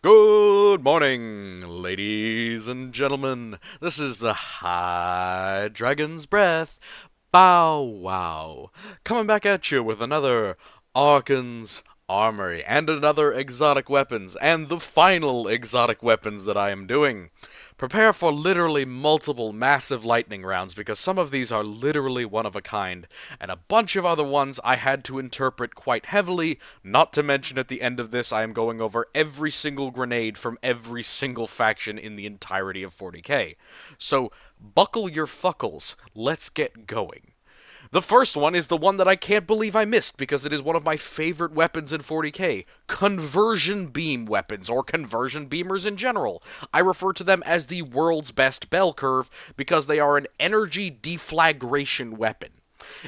Good morning, ladies and gentlemen. This is the High Dragon's Breath. Bow wow. Coming back at you with another Archon's Armory and another exotic weapons and the final exotic weapons that I am doing. Prepare for literally multiple massive lightning rounds because some of these are literally one of a kind, and a bunch of other ones I had to interpret quite heavily, not to mention at the end of this I am going over every single grenade from every single faction in the entirety of 40k. So, buckle your fuckles, let's get going. The first one is the one that I can't believe I missed because it is one of my favorite weapons in 40k. Conversion beam weapons, or conversion beamers in general. I refer to them as the world's best bell curve because they are an energy deflagration weapon.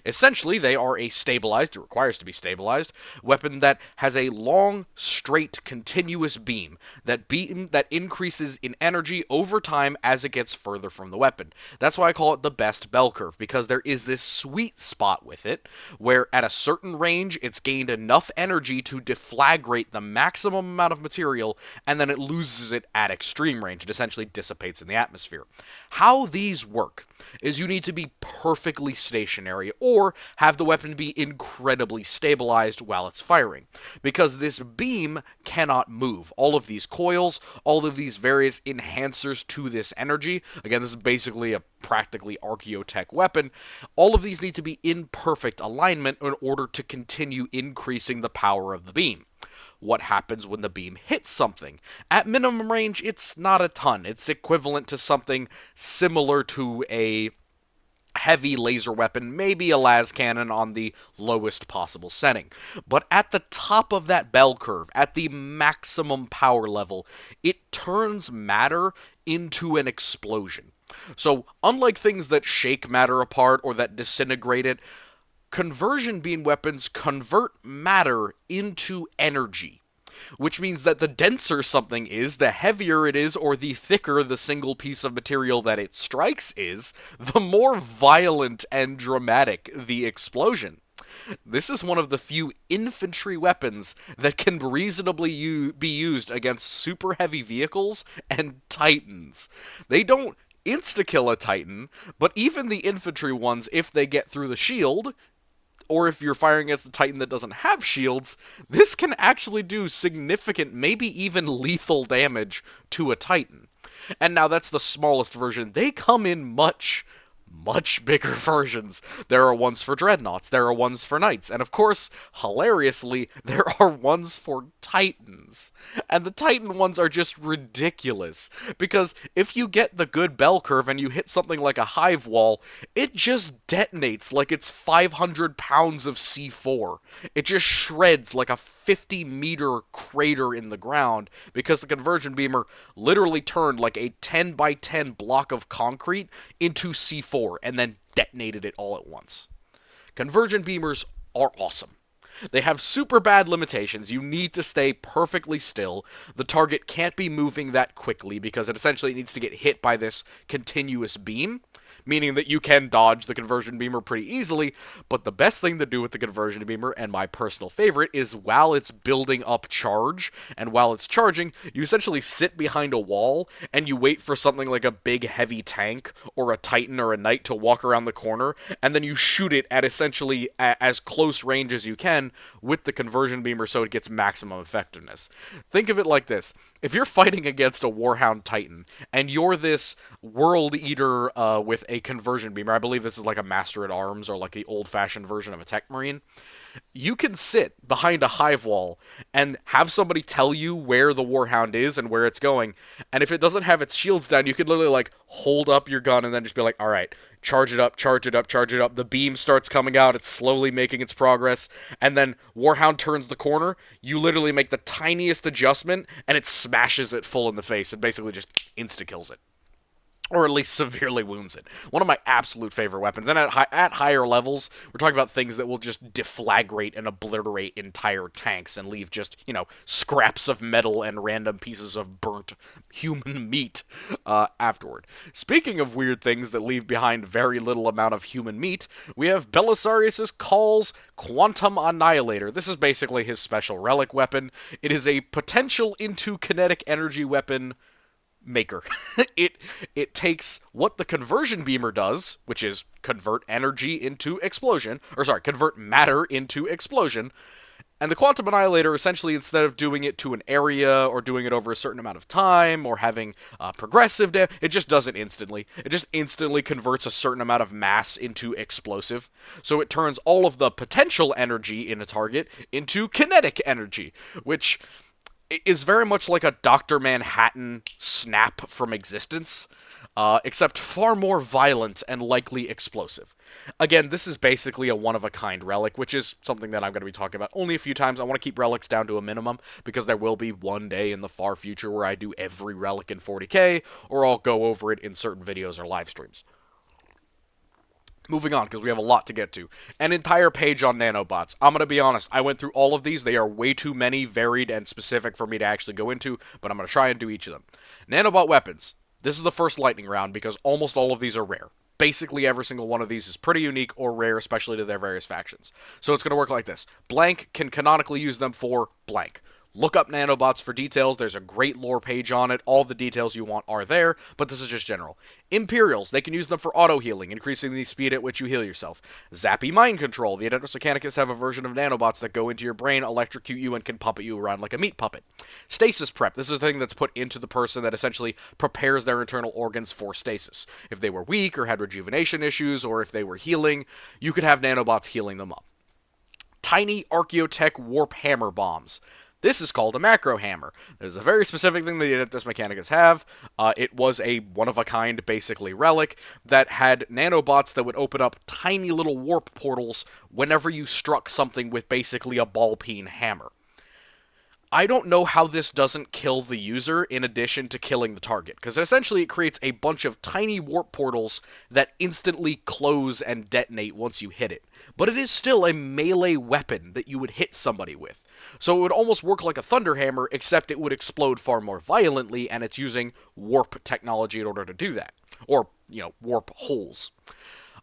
Essentially, they are a stabilized, it requires to be stabilized, weapon that has a long, straight, continuous beam that increases in energy over time as it gets further from the weapon. That's why I call it the best bell curve, because there is this sweet spot with it, where at a certain range it's gained enough energy to deflagrate the maximum amount of material, and then it loses it at extreme range. It essentially dissipates in the atmosphere. How these work is you need to be perfectly stationary or have the weapon be incredibly stabilized while it's firing, because this beam cannot move. All of these coils, all of these various enhancers to this energy, again, this is basically a practically archaeotech weapon, all of these need to be in perfect alignment in order to continue increasing the power of the beam. What happens when the beam hits something? At minimum range, it's not a ton. It's equivalent to something similar to a heavy laser weapon, maybe a las cannon on the lowest possible setting. But at the top of that bell curve, at the maximum power level, it turns matter into an explosion. So, unlike things that shake matter apart or that disintegrate it, conversion beam weapons convert matter into energy, which means that the denser something is, the heavier it is, or the thicker the single piece of material that it strikes is, the more violent and dramatic the explosion. This is one of the few infantry weapons that can reasonably be used against super heavy vehicles and titans. They don't insta-kill a titan, but even the infantry ones, if they get through the shield, or if you're firing against the Titan that doesn't have shields, this can actually do significant, maybe even lethal damage to a Titan. And now that's the smallest version. They come in much bigger versions. There are ones for dreadnoughts, there are ones for knights, and of course, hilariously, there are ones for titans. And the titan ones are just ridiculous, because if you get the good bell curve and you hit something like a hive wall, it just detonates like it's 500 pounds of C4. It just shreds like a 50-meter crater in the ground, because the conversion beamer literally turned like a 10 by 10 block of concrete into C4 and then detonated it all at once. Conversion beamers are awesome. They have super bad limitations. You need to stay perfectly still. The target can't be moving that quickly because it essentially needs to get hit by this continuous beam, meaning that you can dodge the conversion beamer pretty easily, but the best thing to do with the conversion beamer, and my personal favorite, is while it's building up charge, and while it's charging, you essentially sit behind a wall, and you wait for something like a big heavy tank, or a titan or a knight to walk around the corner, and then you shoot it at essentially as close range as you can with the conversion beamer so it gets maximum effectiveness. Think of it like this. If you're fighting against a Warhound Titan, and you're this World Eater with a conversion beamer, I believe this is like a Master at Arms or like the old-fashioned version of a Tech Marine, you can sit behind a hive wall and have somebody tell you where the Warhound is and where it's going, and if it doesn't have its shields down, you could literally like hold up your gun and then just be like, alright, charge it up, charge it up, charge it up. The beam starts coming out, it's slowly making its progress, and then Warhound turns the corner, you literally make the tiniest adjustment, and it smashes it full in the face and basically just insta-kills it. or at least severely wounds it. One of my absolute favorite weapons. And at higher levels, we're talking about things that will just deflagrate and obliterate entire tanks and leave just, scraps of metal and random pieces of burnt human meat afterward. Speaking of weird things that leave behind very little amount of human meat, we have Belisarius' Call's Quantum Annihilator. This is basically his special relic weapon. It is a potential into kinetic energy weapon maker. it takes what the conversion beamer does, which is convert energy into explosion, or sorry, convert matter into explosion. And the Quantum Annihilator, essentially, instead of doing it to an area, or doing it over a certain amount of time, or having progressive damage, it just does it instantly. It just instantly converts a certain amount of mass into explosive. So it turns all of the potential energy in a target into kinetic energy, which is very much like a Dr. Manhattan snap from existence, except far more violent and likely explosive. Again, this is basically a one-of-a-kind relic, which is something that I'm going to be talking about only a few times. I want to keep relics down to a minimum, because there will be one day in the far future where I do every relic in 40k, or I'll go over it in certain videos or live streams. Moving on, because we have a lot to get to. An entire page on nanobots. I'm going to be honest, I went through all of these. They are way too many, varied, and specific for me to actually go into, but I'm going to try and do each of them. Nanobot weapons. This is the first lightning round, because almost all of these are rare. Basically, every single one of these is pretty unique or rare, especially to their various factions. So it's going to work like this. Blank can canonically use them for blank. Look up nanobots for details. There's a great lore page on it. All the details you want are there, but this is just general. Imperials, they can use them for auto-healing, increasing the speed at which you heal yourself. Zappy mind control. The Adeptus Mechanicus have a version of nanobots that go into your brain, electrocute you, and can puppet you around like a meat puppet. Stasis prep. This is a thing that's put into the person that essentially prepares their internal organs for stasis. If they were weak or had rejuvenation issues, or if they were healing, you could have nanobots healing them up. Tiny Archaeotech warp hammer bombs. This is called a macro hammer. There's a very specific thing the Adeptus Mechanicus have. It was a one-of-a-kind, basically, relic that had nanobots that would open up tiny little warp portals whenever you struck something with basically a ball-peen hammer. I don't know how this doesn't kill the user in addition to killing the target, because essentially it creates a bunch of tiny warp portals that instantly close and detonate once you hit it. But it is still a melee weapon that you would hit somebody with. So it would almost work like a thunder hammer, except it would explode far more violently, and it's using warp technology in order to do that. Or, warp holes.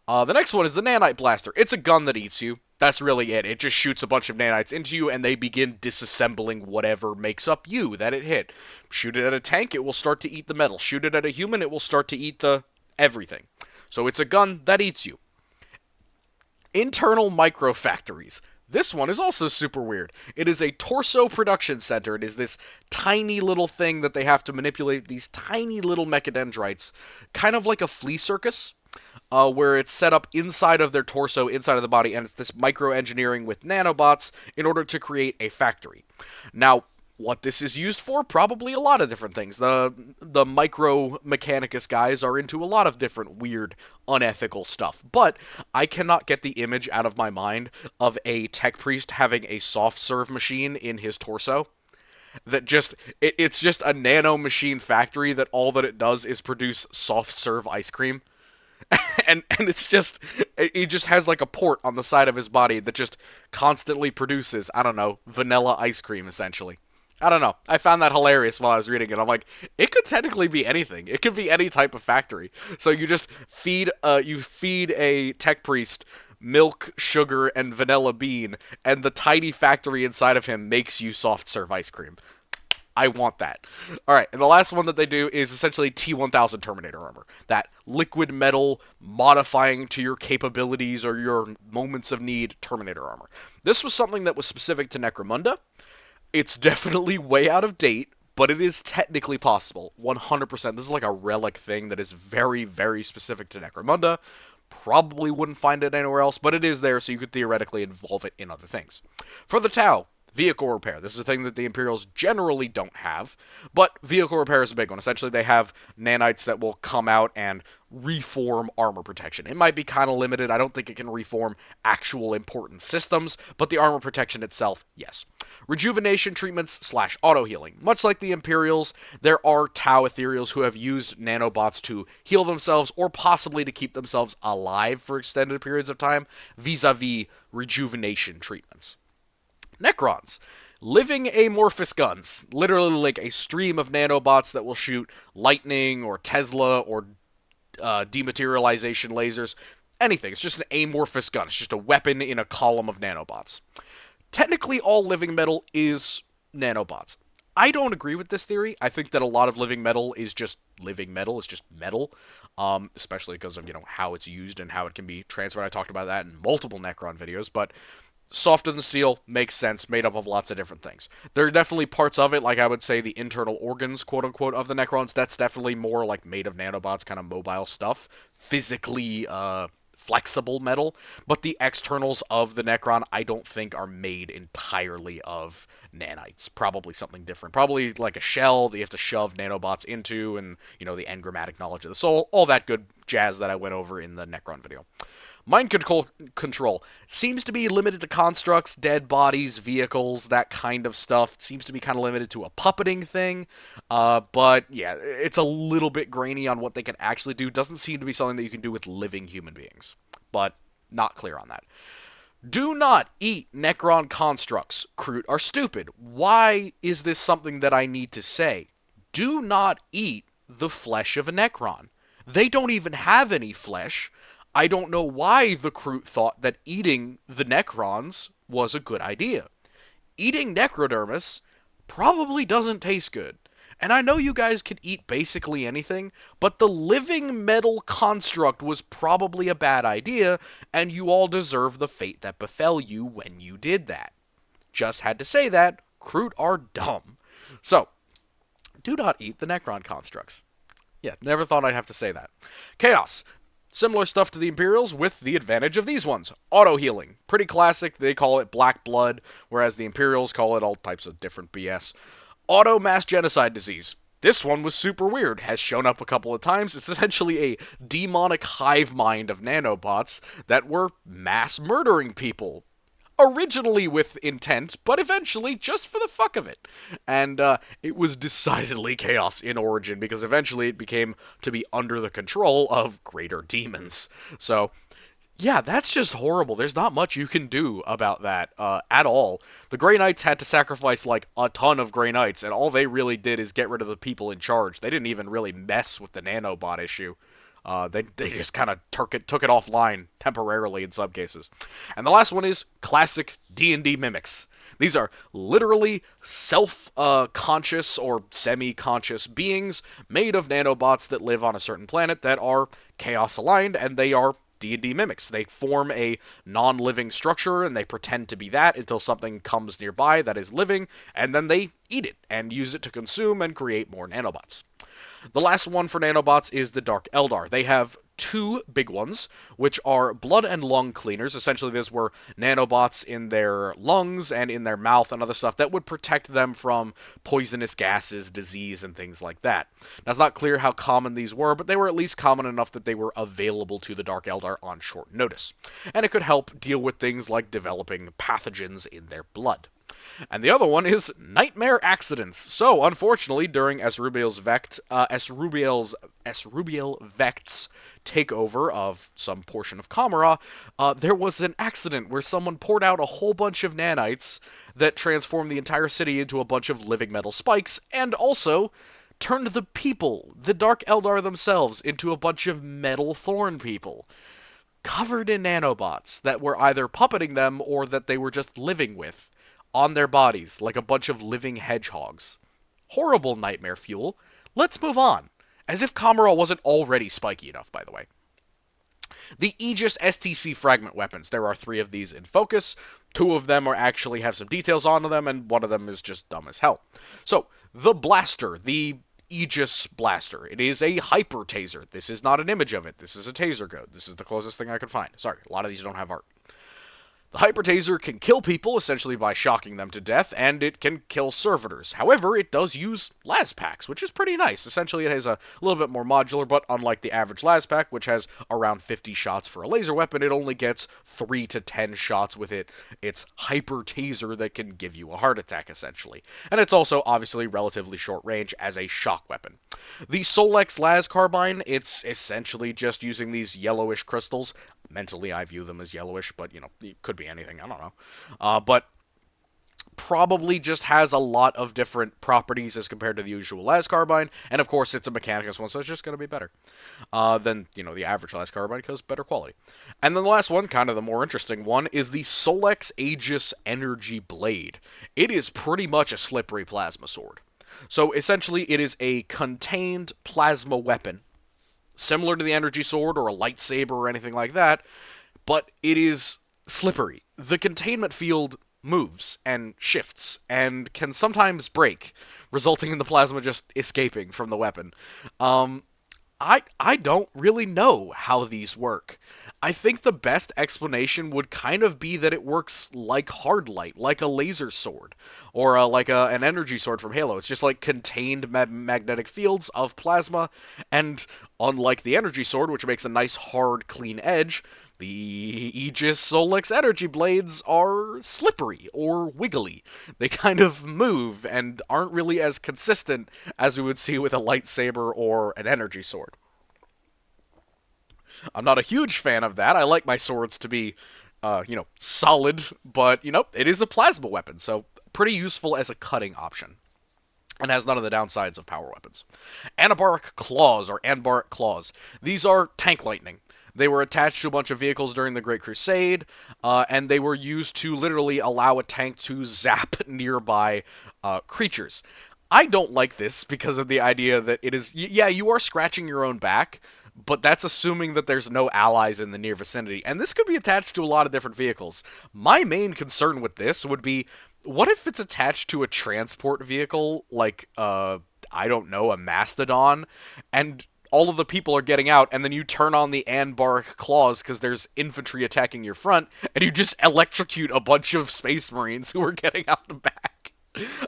The next one is the Nanite Blaster. It's a gun that eats you. That's really it. It just shoots a bunch of nanites into you, and they begin disassembling whatever makes up you that it hit. Shoot it at a tank, it will start to eat the metal. Shoot it at a human, it will start to eat the everything. So it's a gun that eats you. Internal microfactories. This one is also super weird. It is a torso production center. It is this tiny little thing that they have to manipulate, these tiny little mechadendrites, kind of like a flea circus. Where it's set up inside of their torso, inside of the body, and it's this microengineering with nanobots in order to create a factory. Now, what this is used for? Probably a lot of different things. The Micro Mechanicus guys are into a lot of different weird, unethical stuff. But I cannot get the image out of my mind of a tech priest having a soft serve machine in his torso. That it's just a nano machine factory that all that it does is produce soft serve ice cream. and it's just, he just has like a port on the side of his body that just constantly produces, I don't know, vanilla ice cream, essentially. I don't know. I found that hilarious while I was reading it. I'm like, it could technically be anything. It could be any type of factory. So you just feed a tech priest milk, sugar, and vanilla bean, and the tiny factory inside of him makes you soft serve ice cream. I want that. Alright, and the last one that they do is essentially T-1000 Terminator armor. That liquid metal modifying to your capabilities or your moments of need Terminator armor. This was something that was specific to Necromunda. It's definitely way out of date, but it is technically possible. 100%. This is like a relic thing that is very, very specific to Necromunda. Probably wouldn't find it anywhere else, but it is there, so you could theoretically involve it in other things. For the Tau, Vehicle repair. This is a thing that the Imperials generally don't have, but vehicle repair is a big one. Essentially, they have nanites that will come out and reform armor protection. It might be kind of limited. I don't think it can reform actual important systems, but the armor protection itself, yes. Rejuvenation treatments / auto healing. Much like the Imperials, there are Tau Ethereals who have used nanobots to heal themselves or possibly to keep themselves alive for extended periods of time vis-a-vis rejuvenation treatments. Necrons. Living amorphous guns. Literally like a stream of nanobots that will shoot lightning or Tesla or dematerialization lasers. Anything. It's just an amorphous gun. It's just a weapon in a column of nanobots. Technically, all living metal is nanobots. I don't agree with this theory. I think that a lot of living metal is just living metal. It's just metal, especially because of how it's used and how it can be transferred. I talked about that in multiple Necron videos, but softer than steel makes sense, made up of lots of different things. There are definitely parts of it, like I would say the internal organs, quote-unquote, of the Necrons, that's definitely more like made of nanobots, kind of mobile stuff, physically flexible metal, but the externals of the Necron I don't think are made entirely of nanites. Probably something different. Probably like a shell that you have to shove nanobots into, and, the engrammatic knowledge of the soul, all that good jazz that I went over in the Necron video. Mind control seems to be limited to constructs, dead bodies, vehicles, that kind of stuff. Seems to be kind of limited to a puppeting thing. But yeah, it's a little bit grainy on what they can actually do. Doesn't seem to be something that you can do with living human beings. But not clear on that. Do not eat Necron constructs. Kroot are stupid. Why is this something that I need to say? Do not eat the flesh of a Necron. They don't even have any flesh. I don't know why the Kroot thought that eating the Necrons was a good idea. Eating necrodermis probably doesn't taste good. And I know you guys can eat basically anything, but the living metal construct was probably a bad idea, and you all deserve the fate that befell you when you did that. Just had to say that. Kroot are dumb. So, do not eat the Necron constructs. Yeah, never thought I'd have to say that. Chaos. Similar stuff to the Imperials with the advantage of these ones. Auto-healing. Pretty classic. They call it black blood, whereas the Imperials call it all types of different BS. Auto-mass genocide disease. This one was super weird. Has shown up a couple of times. It's essentially a demonic hive mind of nanobots that were mass murdering people. Originally with intent, but eventually just for the fuck of it. And it was decidedly chaos in origin, because eventually it became to be under the control of greater demons. So, yeah, that's just horrible. There's not much you can do about that at all. The Grey Knights had to sacrifice, like, a ton of Grey Knights, and all they really did is get rid of the people in charge. They didn't even really mess with the nanobot issue. They just kind of took it offline temporarily in some cases. And the last one is classic D&D mimics. These are literally self-conscious or semi-conscious beings made of nanobots that live on a certain planet that are chaos-aligned, and they are D&D mimics. They form a non-living structure, and they pretend to be that until something comes nearby that is living, and then they eat it and use it to consume and create more nanobots. The last one for nanobots is the Dark Eldar. They have two big ones, which are blood and lung cleaners. Essentially, these were nanobots in their lungs and in their mouth and other stuff that would protect them from poisonous gases, disease, and things like that. Now, it's not clear how common these were, but they were at least common enough that they were available to the Dark Eldar on short notice. And it could help deal with things like developing pathogens in their blood. And the other one is nightmare accidents. So, unfortunately, during Esrubiel's Vect's takeover of some portion of Kamara, there was an accident where someone poured out a whole bunch of nanites that transformed the entire city into a bunch of living metal spikes, and also turned the people, the Dark Eldar themselves, into a bunch of metal thorn people, covered in nanobots that were either puppeting them or that they were just living with on their bodies, like a bunch of living hedgehogs. Horrible nightmare fuel. Let's move on. As if Kamara wasn't already spiky enough, by the way. The Aegis STC fragment weapons. There are 3 of these in focus. 2 of them actually have some details onto them, and one of them is just dumb as hell. So, the blaster, the Aegis blaster. It is a hyper taser. This is not an image of it. This is a taser code. This is the closest thing I could find. Sorry, a lot of these don't have art. The Hyper Taser can kill people essentially by shocking them to death, and it can kill servitors. However, it does use las packs, which is pretty nice. Essentially, it has a little bit more modular, but unlike the average las pack, which has around 50 shots for a laser weapon, it only gets 3 to 10 shots with its Hyper Taser that can give you a heart attack, essentially. And it's also obviously relatively short range as a shock weapon. The Solex Las Carbine, it's essentially just using these yellowish crystals. Mentally, I view them as yellowish, but, it could be anything. I don't know. But probably just has a lot of different properties as compared to the usual Las Carbine. And, of course, it's a Mechanicus one, so it's just going to be better than, the average Las Carbine because better quality. And then the last one, kind of the more interesting one, is the Solex Aegis Energy Blade. It is pretty much a slippery plasma sword. So, essentially, it is a contained plasma weapon, similar to the energy sword or a lightsaber or anything like that, but it is slippery. The containment field moves and shifts and can sometimes break, resulting in the plasma just escaping from the weapon. I don't really know how these work. I think the best explanation would kind of be that it works like hard light, like a laser sword, or like an energy sword from Halo. It's just like contained magnetic fields of plasma, and unlike the energy sword, which makes a nice hard, clean edge, the Aegis Solex energy blades are slippery or wiggly. They kind of move and aren't really as consistent as we would see with a lightsaber or an energy sword. I'm not a huge fan of that. I like my swords to be, solid, but, it is a plasma weapon, so pretty useful as a cutting option. And has none of the downsides of power weapons. Anabaric Claws, or Anbaric Claws. These are tank lightning. They were attached to a bunch of vehicles during the Great Crusade, and they were used to literally allow a tank to zap nearby creatures. I don't like this because of the idea that it is, you are scratching your own back, but that's assuming that there's no allies in the near vicinity, and this could be attached to a lot of different vehicles. My main concern with this would be, what if it's attached to a transport vehicle, like, I don't know, a Mastodon, and all of the people are getting out, and then you turn on the Anbaric Claws because there's infantry attacking your front, and you just electrocute a bunch of Space Marines who are getting out the back.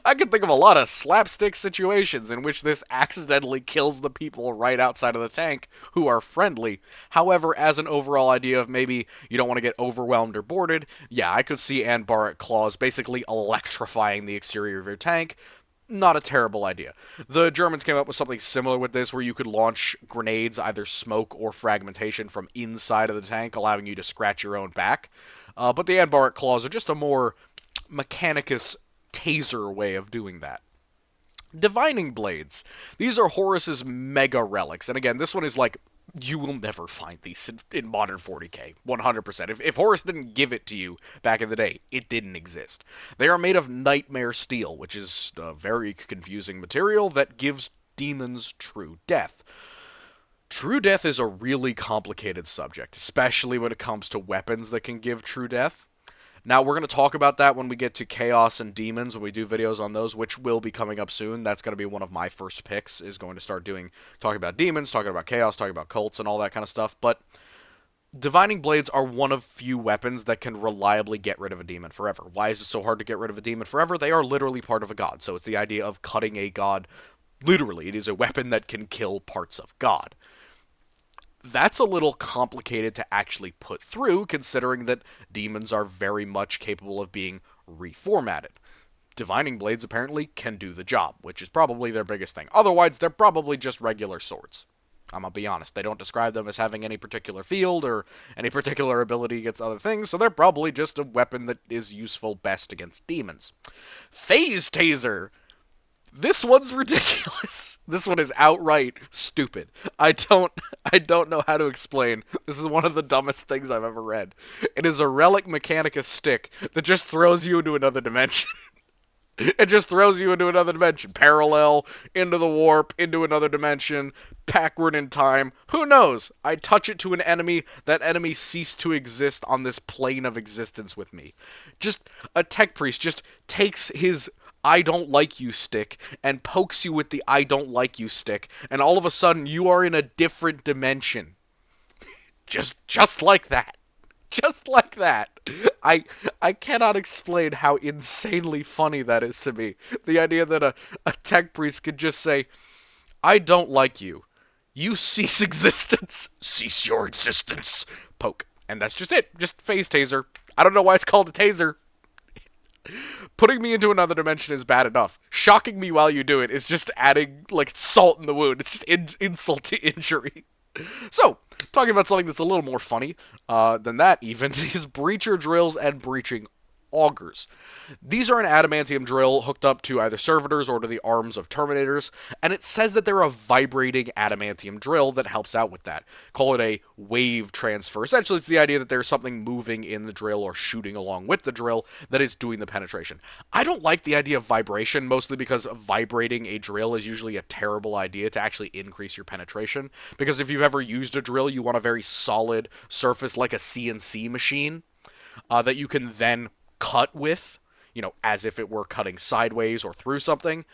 I can think of a lot of slapstick situations in which this accidentally kills the people right outside of the tank who are friendly. However, as an overall idea of maybe you don't want to get overwhelmed or boarded, I could see Anbaric Claws basically electrifying the exterior of your tank. Not a terrible idea. The Germans came up with something similar with this, where you could launch grenades, either smoke or fragmentation, from inside of the tank, allowing you to scratch your own back. But the Anbaric Claws are just a more Mechanicus taser way of doing that. Divining Blades. These are Horus's mega relics. And again, this one is like, you will never find these in modern 40k. 100%. If Horus didn't give it to you back in the day, it didn't exist. They are made of nightmare steel, which is a very confusing material that gives demons true death. True death is a really complicated subject, especially when it comes to weapons that can give true death. Now, we're going to talk about that when we get to Chaos and Demons, when we do videos on those, which will be coming up soon. That's going to be one of my first picks, is going to start talking about Demons, talking about Chaos, talking about Cults, and all that kind of stuff. But Divining Blades are one of few weapons that can reliably get rid of a demon forever. Why is it so hard to get rid of a demon forever? They are literally part of a god, so it's the idea of cutting a god. Literally, it is a weapon that can kill parts of God. That's a little complicated to actually put through, considering that demons are very much capable of being reformatted. Divining Blades apparently can do the job, which is probably their biggest thing. Otherwise, they're probably just regular swords. I'm gonna be honest, they don't describe them as having any particular field or any particular ability against other things, so they're probably just a weapon that is useful best against demons. Phase Taser! This one's ridiculous. This one is outright stupid. I don't know how to explain. This is one of the dumbest things I've ever read. It is a Relic Mechanicus stick that just throws you into another dimension. It just throws you into another dimension. Parallel, into the warp, into another dimension, backward in time. Who knows? I touch it to an enemy, that enemy ceased to exist on this plane of existence with me. Just a tech priest just takes his I don't like you stick and pokes you with the I don't like you stick, and all of a sudden you are in a different dimension. Just like that. Just like that. I I cannot explain how insanely funny that is to me. The idea that a tech priest could just say, I don't like you. You cease existence. Cease your existence. Poke. And that's just it. Just phase taser. I don't know why it's called a taser. Putting me into another dimension is bad enough. Shocking me while you do it is just adding, like, salt in the wound. It's just insult to injury. So, talking about something that's a little more funny than that even, is breacher drills and breaching augers. These are an adamantium drill hooked up to either servitors or to the arms of terminators, and it says that they're a vibrating adamantium drill that helps out with that. Call it a wave transfer. Essentially, it's the idea that there's something moving in the drill or shooting along with the drill that is doing the penetration. I don't like the idea of vibration, mostly because vibrating a drill is usually a terrible idea to actually increase your penetration, because if you've ever used a drill, you want a very solid surface like a CNC machine that you can then cut with, as if it were cutting sideways or through something.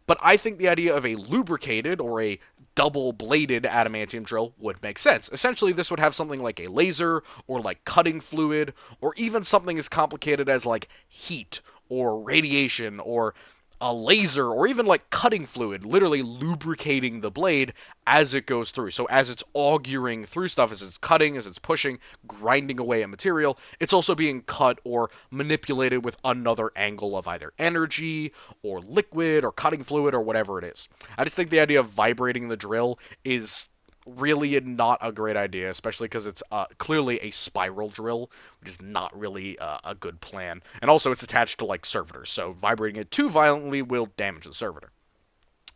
But I think the idea of a lubricated or a double-bladed adamantium drill would make sense. Essentially, this would have something like a laser or like cutting fluid or even something as complicated as like heat or radiation or a laser or even like cutting fluid, literally lubricating the blade as it goes through. So as it's auguring through stuff, as it's cutting, as it's pushing, grinding away at material, it's also being cut or manipulated with another angle of either energy or liquid or cutting fluid or whatever it is. I just think the idea of vibrating the drill is really not a great idea, especially because it's clearly a spiral drill, which is not really a good plan. And also, it's attached to like servitors, so vibrating it too violently will damage the servitor.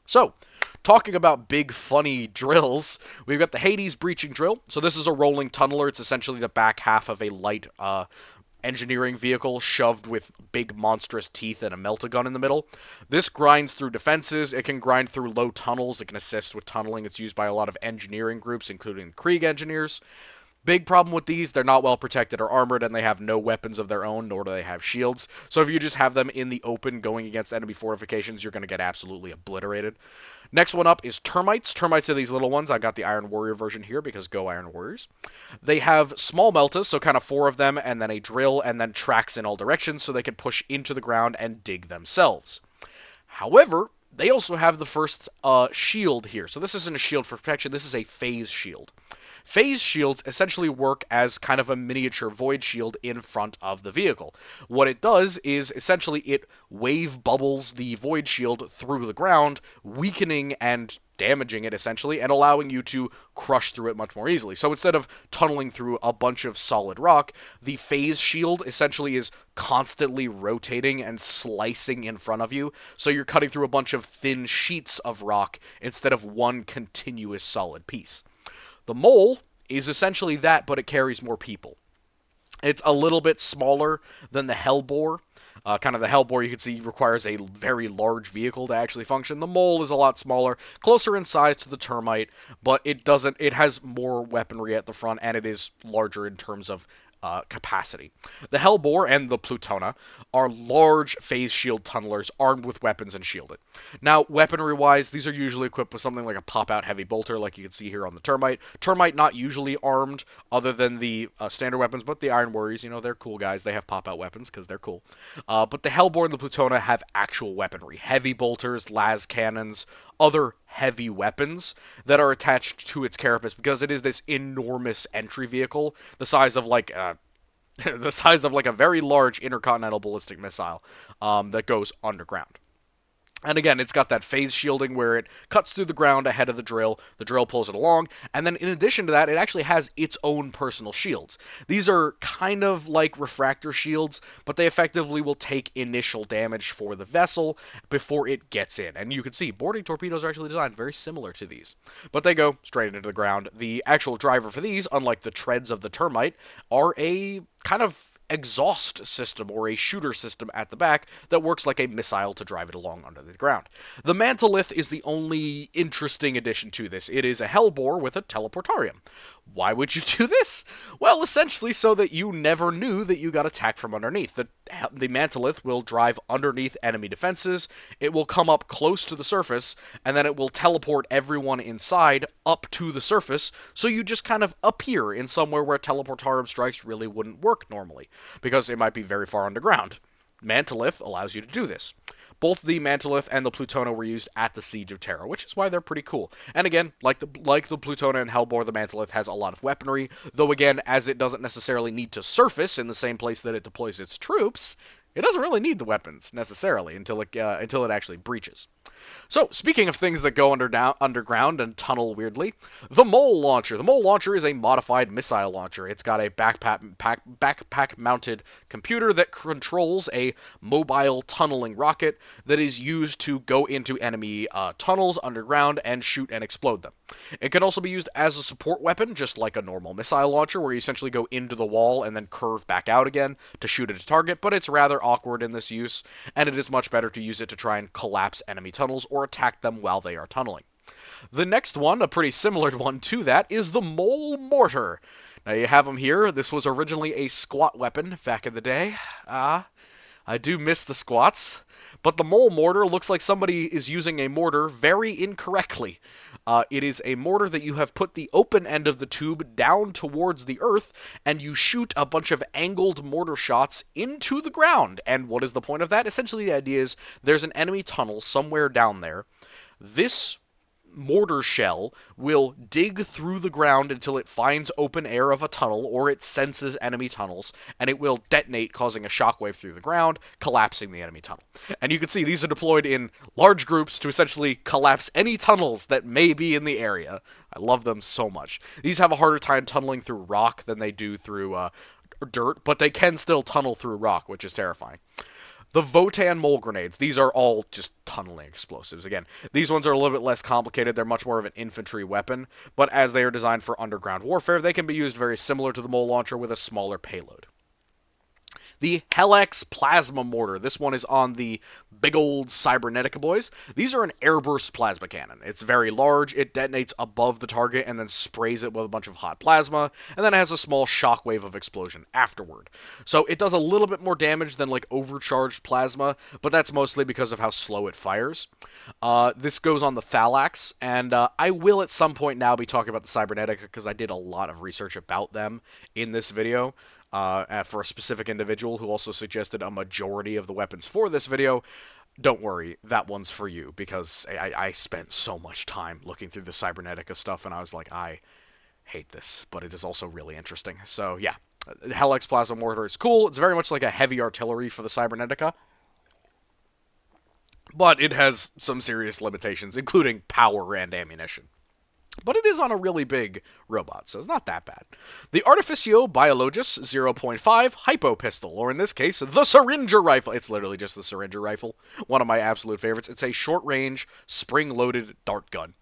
So, talking about big funny drills, we've got the Hades breaching drill. So this is a rolling tunneler. It's essentially the back half of a light engineering vehicle shoved with big monstrous teeth and a melt-a-gun in the middle. This grinds through defenses. It can grind through low tunnels. It can assist with tunneling. It's used by a lot of engineering groups, including Krieg engineers. Big problem with these, they're not well protected or armored, and they have no weapons of their own, nor do they have shields. So if you just have them in the open going against enemy fortifications, you're going to get absolutely obliterated. Next one up is termites. Termites are these little ones. I got the Iron Warrior version here because go Iron Warriors. They have small meltas, so kind of 4 of them, and then a drill, and then tracks in all directions so they can push into the ground and dig themselves. However, they also have the first shield here. So this isn't a shield for protection, this is a phase shield. Phase shields essentially work as kind of a miniature void shield in front of the vehicle. What it does is essentially it wave bubbles the void shield through the ground, weakening and damaging it essentially, and allowing you to crush through it much more easily. So instead of tunneling through a bunch of solid rock, the phase shield essentially is constantly rotating and slicing in front of you, so you're cutting through a bunch of thin sheets of rock instead of one continuous solid piece. The mole is essentially that, but it carries more people. It's a little bit smaller than the Hellbore. Kind of the Hellbore, you can see, requires a very large vehicle to actually function. The mole is a lot smaller, closer in size to the termite, but it has more weaponry at the front, and it is larger in terms of capacity. The Hellbore and the Plutona are large phase shield tunnelers armed with weapons and shielded. Now, weaponry-wise, these are usually equipped with something like a pop-out heavy bolter, like you can see here on the Termite. Termite not usually armed, other than the standard weapons, but the Iron Warriors, they're cool guys. They have pop-out weapons, because they're cool. But the Hellbore and the Plutona have actual weaponry. Heavy bolters, las cannons, other heavy weapons that are attached to its carapace, because it is this enormous entry vehicle, the size of like a very large intercontinental ballistic missile that goes underground. And again, it's got that phase shielding where it cuts through the ground ahead of the drill pulls it along, and then in addition to that, it actually has its own personal shields. These are kind of like refractor shields, but they effectively will take initial damage for the vessel before it gets in. And you can see, boarding torpedoes are actually designed very similar to these. But they go straight into the ground. The actual driver for these, unlike the treads of the Termite, are a kind of exhaust system or a shooter system at the back that works like a missile to drive it along under the ground. The Mantolith is the only interesting addition to this. It is a Hellbore with a teleportarium. Why would you do this? Well, essentially so that you never knew that you got attacked from underneath. The Mantolith will drive underneath enemy defenses, it will come up close to the surface, and then it will teleport everyone inside up to the surface, so you just kind of appear in somewhere where teleportarum strikes really wouldn't work normally, because it might be very far underground. Mantolith allows you to do this. Both the Mantolith and the Plutona were used at the Siege of Terra, which is why they're pretty cool. And again, like the Plutona and Hellbore, the Mantolith has a lot of weaponry, though again, as it doesn't necessarily need to surface in the same place that it deploys its troops, it doesn't really need the weapons, necessarily, until it actually breaches. So, speaking of things that go underground and tunnel weirdly, the Mole Launcher. The Mole Launcher is a modified missile launcher. It's got a backpack-mounted computer that controls a mobile tunneling rocket that is used to go into enemy tunnels underground and shoot and explode them. It can also be used as a support weapon, just like a normal missile launcher, where you essentially go into the wall and then curve back out again to shoot at a target, but it's rather awkward in this use, and it is much better to use it to try and collapse enemy tunnels or attack them while they are tunneling. The next one, a pretty similar one to that, is the Mole Mortar. Now you have them here. This was originally a squat weapon back in the day. I do miss the squats. But the Mole Mortar looks like somebody is using a mortar very incorrectly. It is a mortar that you have put the open end of the tube down towards the earth, and you shoot a bunch of angled mortar shots into the ground. And what is the point of that? Essentially, the idea is there's an enemy tunnel somewhere down there. This mortar shell will dig through the ground until it finds open air of a tunnel, or it senses enemy tunnels, and it will detonate, causing a shockwave through the ground, collapsing the enemy tunnel. And you can see these are deployed in large groups to essentially collapse any tunnels that may be in the area. I love them so much. These have a harder time tunneling through rock than they do through dirt, but they can still tunnel through rock, which is terrifying. The Votan Mole Grenades. These are all just tunneling explosives. Again, these ones are a little bit less complicated. They're much more of an infantry weapon, but as they are designed for underground warfare, they can be used very similar to the Mole Launcher with a smaller payload. The Helix Plasma Mortar. This one is on the big old Cybernetica boys. These are an airburst plasma cannon. It's very large, it detonates above the target and then sprays it with a bunch of hot plasma, and then it has a small shockwave of explosion afterward. So it does a little bit more damage than like overcharged plasma, but that's mostly because of how slow it fires. This goes on the Thalax, and I will at some point now be talking about the Cybernetica because I did a lot of research about them in this video. For a specific individual who also suggested a majority of the weapons for this video. Don't worry, that one's for you, because I spent so much time looking through the Cybernetica stuff, and I was like, I hate this, but it is also really interesting. So, yeah, the Helix Plasma Mortar is cool. It's very much like a heavy artillery for the Cybernetica, but it has some serious limitations, including power and ammunition. But it is on a really big robot, so it's not that bad. The Artificio Biologus 0.5 Hypo Pistol, or in this case, the Syringer Rifle. It's literally just the Syringer Rifle. One of my absolute favorites. It's a short-range, spring-loaded dart gun.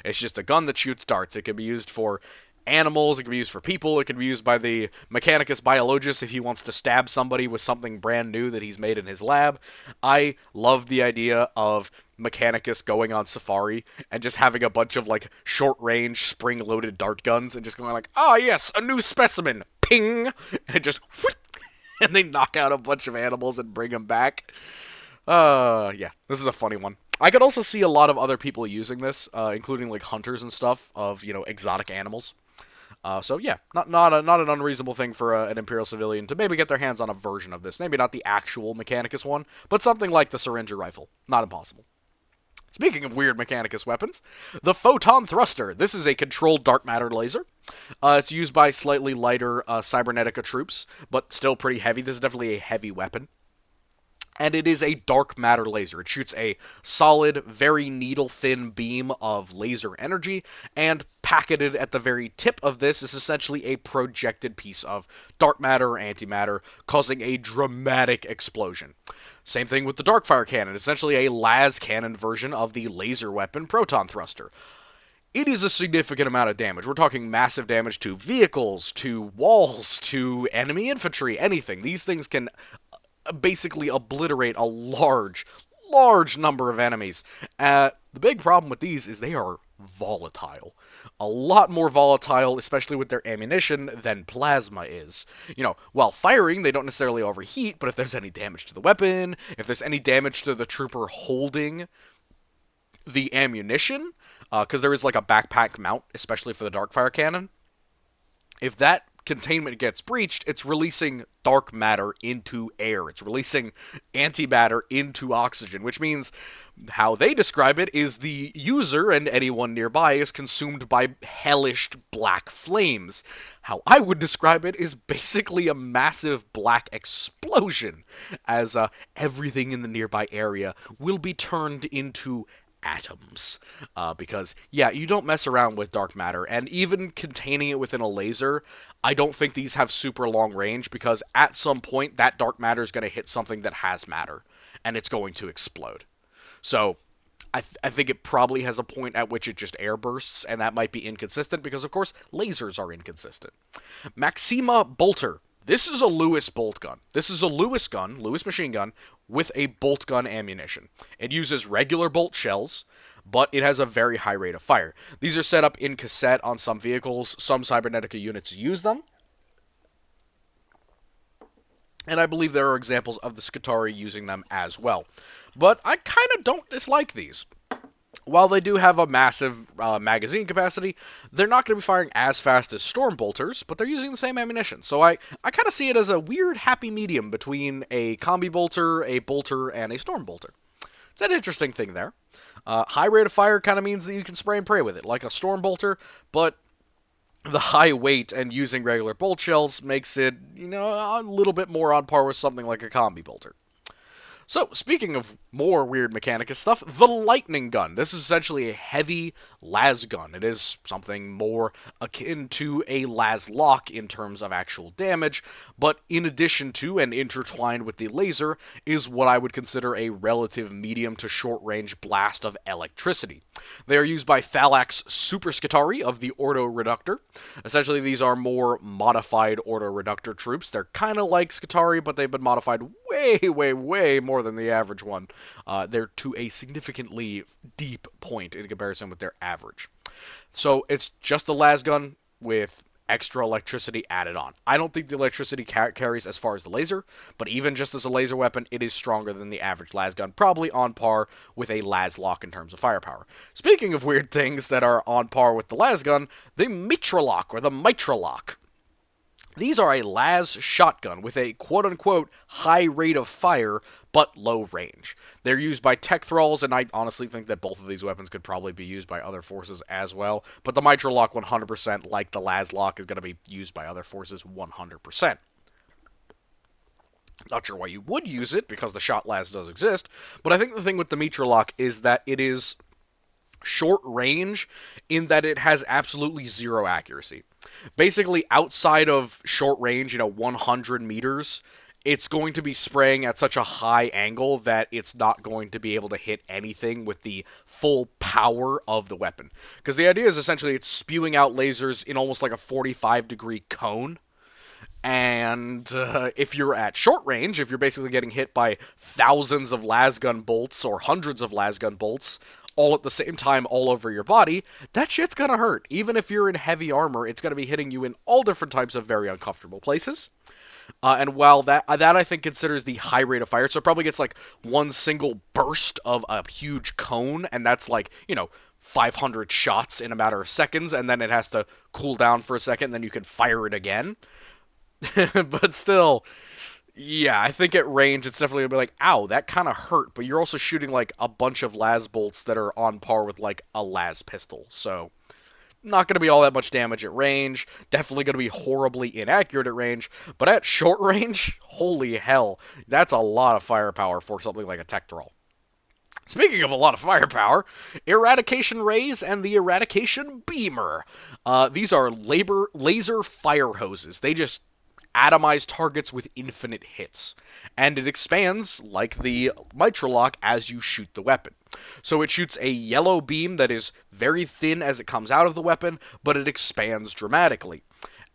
It's just a gun that shoots darts. It can be used for animals, it can be used for people, it can be used by the Mechanicus Biologus if he wants to stab somebody with something brand new that he's made in his lab. I love the idea of Mechanicus going on safari and just having a bunch of like short-range, spring-loaded dart guns and just going like, ah yes, a new specimen, ping, and it just whoop, and they knock out a bunch of animals and bring them back. Yeah, this is a funny one. I could also see a lot of other people using this, including like hunters and stuff of, you know, exotic animals. So yeah, not an unreasonable thing for an Imperial civilian to maybe get their hands on a version of this. Maybe not the actual Mechanicus one, but something like the Syringer Rifle. Not impossible. Speaking of weird Mechanicus weapons, the Photon Thruster. This is a controlled dark matter laser. It's used by slightly lighter Cybernetica troops, but still pretty heavy. This is definitely a heavy weapon. And it is a dark matter laser. It shoots a solid, very needle-thin beam of laser energy, and packeted at the very tip of this is essentially a projected piece of dark matter or antimatter, causing a dramatic explosion. Same thing with the Darkfire Cannon, essentially a las cannon version of the laser weapon Proton Thruster. It is a significant amount of damage. We're talking massive damage to vehicles, to walls, to enemy infantry, anything. These things can basically obliterate a large number of enemies. The big problem with these is they are volatile. A lot more volatile, especially with their ammunition, than plasma is. While firing, they don't necessarily overheat, but if there's any damage to the weapon, if there's any damage to the trooper holding the ammunition, because there is like a backpack mount, especially for the darkfire cannon, if that containment gets breached, it's releasing dark matter into air. It's releasing antimatter into oxygen, which means how they describe it is the user and anyone nearby is consumed by hellish black flames. How I would describe it is basically a massive black explosion, as everything in the nearby area will be turned into atoms. Because, yeah, you don't mess around with dark matter, and even containing it within a laser, I don't think these have super long range, because at some point, that dark matter is going to hit something that has matter, and it's going to explode. So, I think it probably has a point at which it just air bursts, and that might be inconsistent, because, of course, lasers are inconsistent. Maxima Bolter. This is a Lewis bolt gun. This is a Lewis gun, Lewis machine gun, with a bolt gun ammunition. It uses regular bolt shells, but it has a very high rate of fire. These are set up in cassette on some vehicles. Some Cybernetica units use them. And I believe there are examples of the Skitarii using them as well. But I kind of don't dislike these. While they do have a massive magazine capacity, they're not going to be firing as fast as Storm Bolters, but they're using the same ammunition. So I kind of see it as a weird happy medium between a Combi Bolter, a Bolter, and a Storm Bolter. It's an interesting thing there. High rate of fire kind of means that you can spray and pray with it, like a Storm Bolter, but the high weight and using regular bolt shells makes it, a little bit more on par with something like a Combi Bolter. So, speaking of more weird Mechanicus stuff, the Lightning Gun. This is essentially a heavy las gun. It is something more akin to a las lock in terms of actual damage, but in addition to and intertwined with the laser is what I would consider a relative medium to short range blast of electricity. They are used by Thalax Super Skitarii of the Ordo Reductor. Essentially, these are more modified Ordo Reductor troops. They're kind of like Skitarii, but they've been modified way more than the average one. They're to a significantly deep point in comparison with their average. So it's just a las gun with extra electricity added on. I don't think the electricity carries as far as the laser, but even just as a laser weapon, it is stronger than the average las gun, probably on par with a las lock in terms of firepower. Speaking of weird things that are on par with the las gun, the Mitralock, or the Mitralock. These are a las shotgun with a quote-unquote high rate of fire, but low range. They're used by tech thralls, and I honestly think that both of these weapons could probably be used by other forces as well. But the Mitralock 100%, like the las lock, is going to be used by other forces 100%. Not sure why you would use it, because the shot las does exist, but I think the thing with the Mitralock is that it is short range in that it has absolutely zero accuracy. Basically, outside of short range, 100 meters, it's going to be spraying at such a high angle that it's not going to be able to hit anything with the full power of the weapon. Because the idea is essentially it's spewing out lasers in almost like a 45-degree cone. And if you're at short range, if you're basically getting hit by thousands of lasgun bolts or hundreds of lasgun bolts all at the same time all over your body, that shit's gonna hurt. Even if you're in heavy armor, it's gonna be hitting you in all different types of very uncomfortable places. And while that I think considers the high rate of fire, so it probably gets like one single burst of a huge cone, and that's like, 500 shots in a matter of seconds, and then it has to cool down for a second, and then you can fire it again. But still, yeah, I think at range, it's definitely going to be like, ow, that kind of hurt, but you're also shooting, like, a bunch of las bolts that are on par with, like, a las pistol, so not going to be all that much damage at range, definitely going to be horribly inaccurate at range, but at short range, holy hell, that's a lot of firepower for something like a tech thrall. Speaking of a lot of firepower, Eradication Rays and the Eradication Beamer. These are laser fire hoses. They just atomize targets with infinite hits, and it expands like the Mitralock as you shoot the weapon. So it shoots a yellow beam that is very thin as it comes out of the weapon, but it expands dramatically.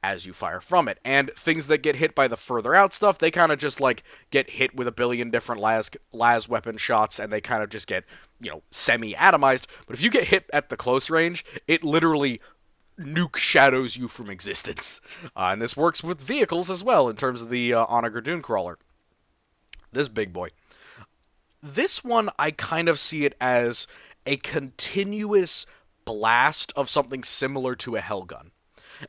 as you fire from it. And things that get hit by the further out stuff, they kind of just like get hit with a billion different las weapon shots, and they kind of just get, semi-atomized. But if you get hit at the close range, it literally nuke shadows you from existence. And this works with vehicles as well in terms of the Onager Dune Crawler. This big boy. This one, I kind of see it as a continuous blast of something similar to a Hellgun.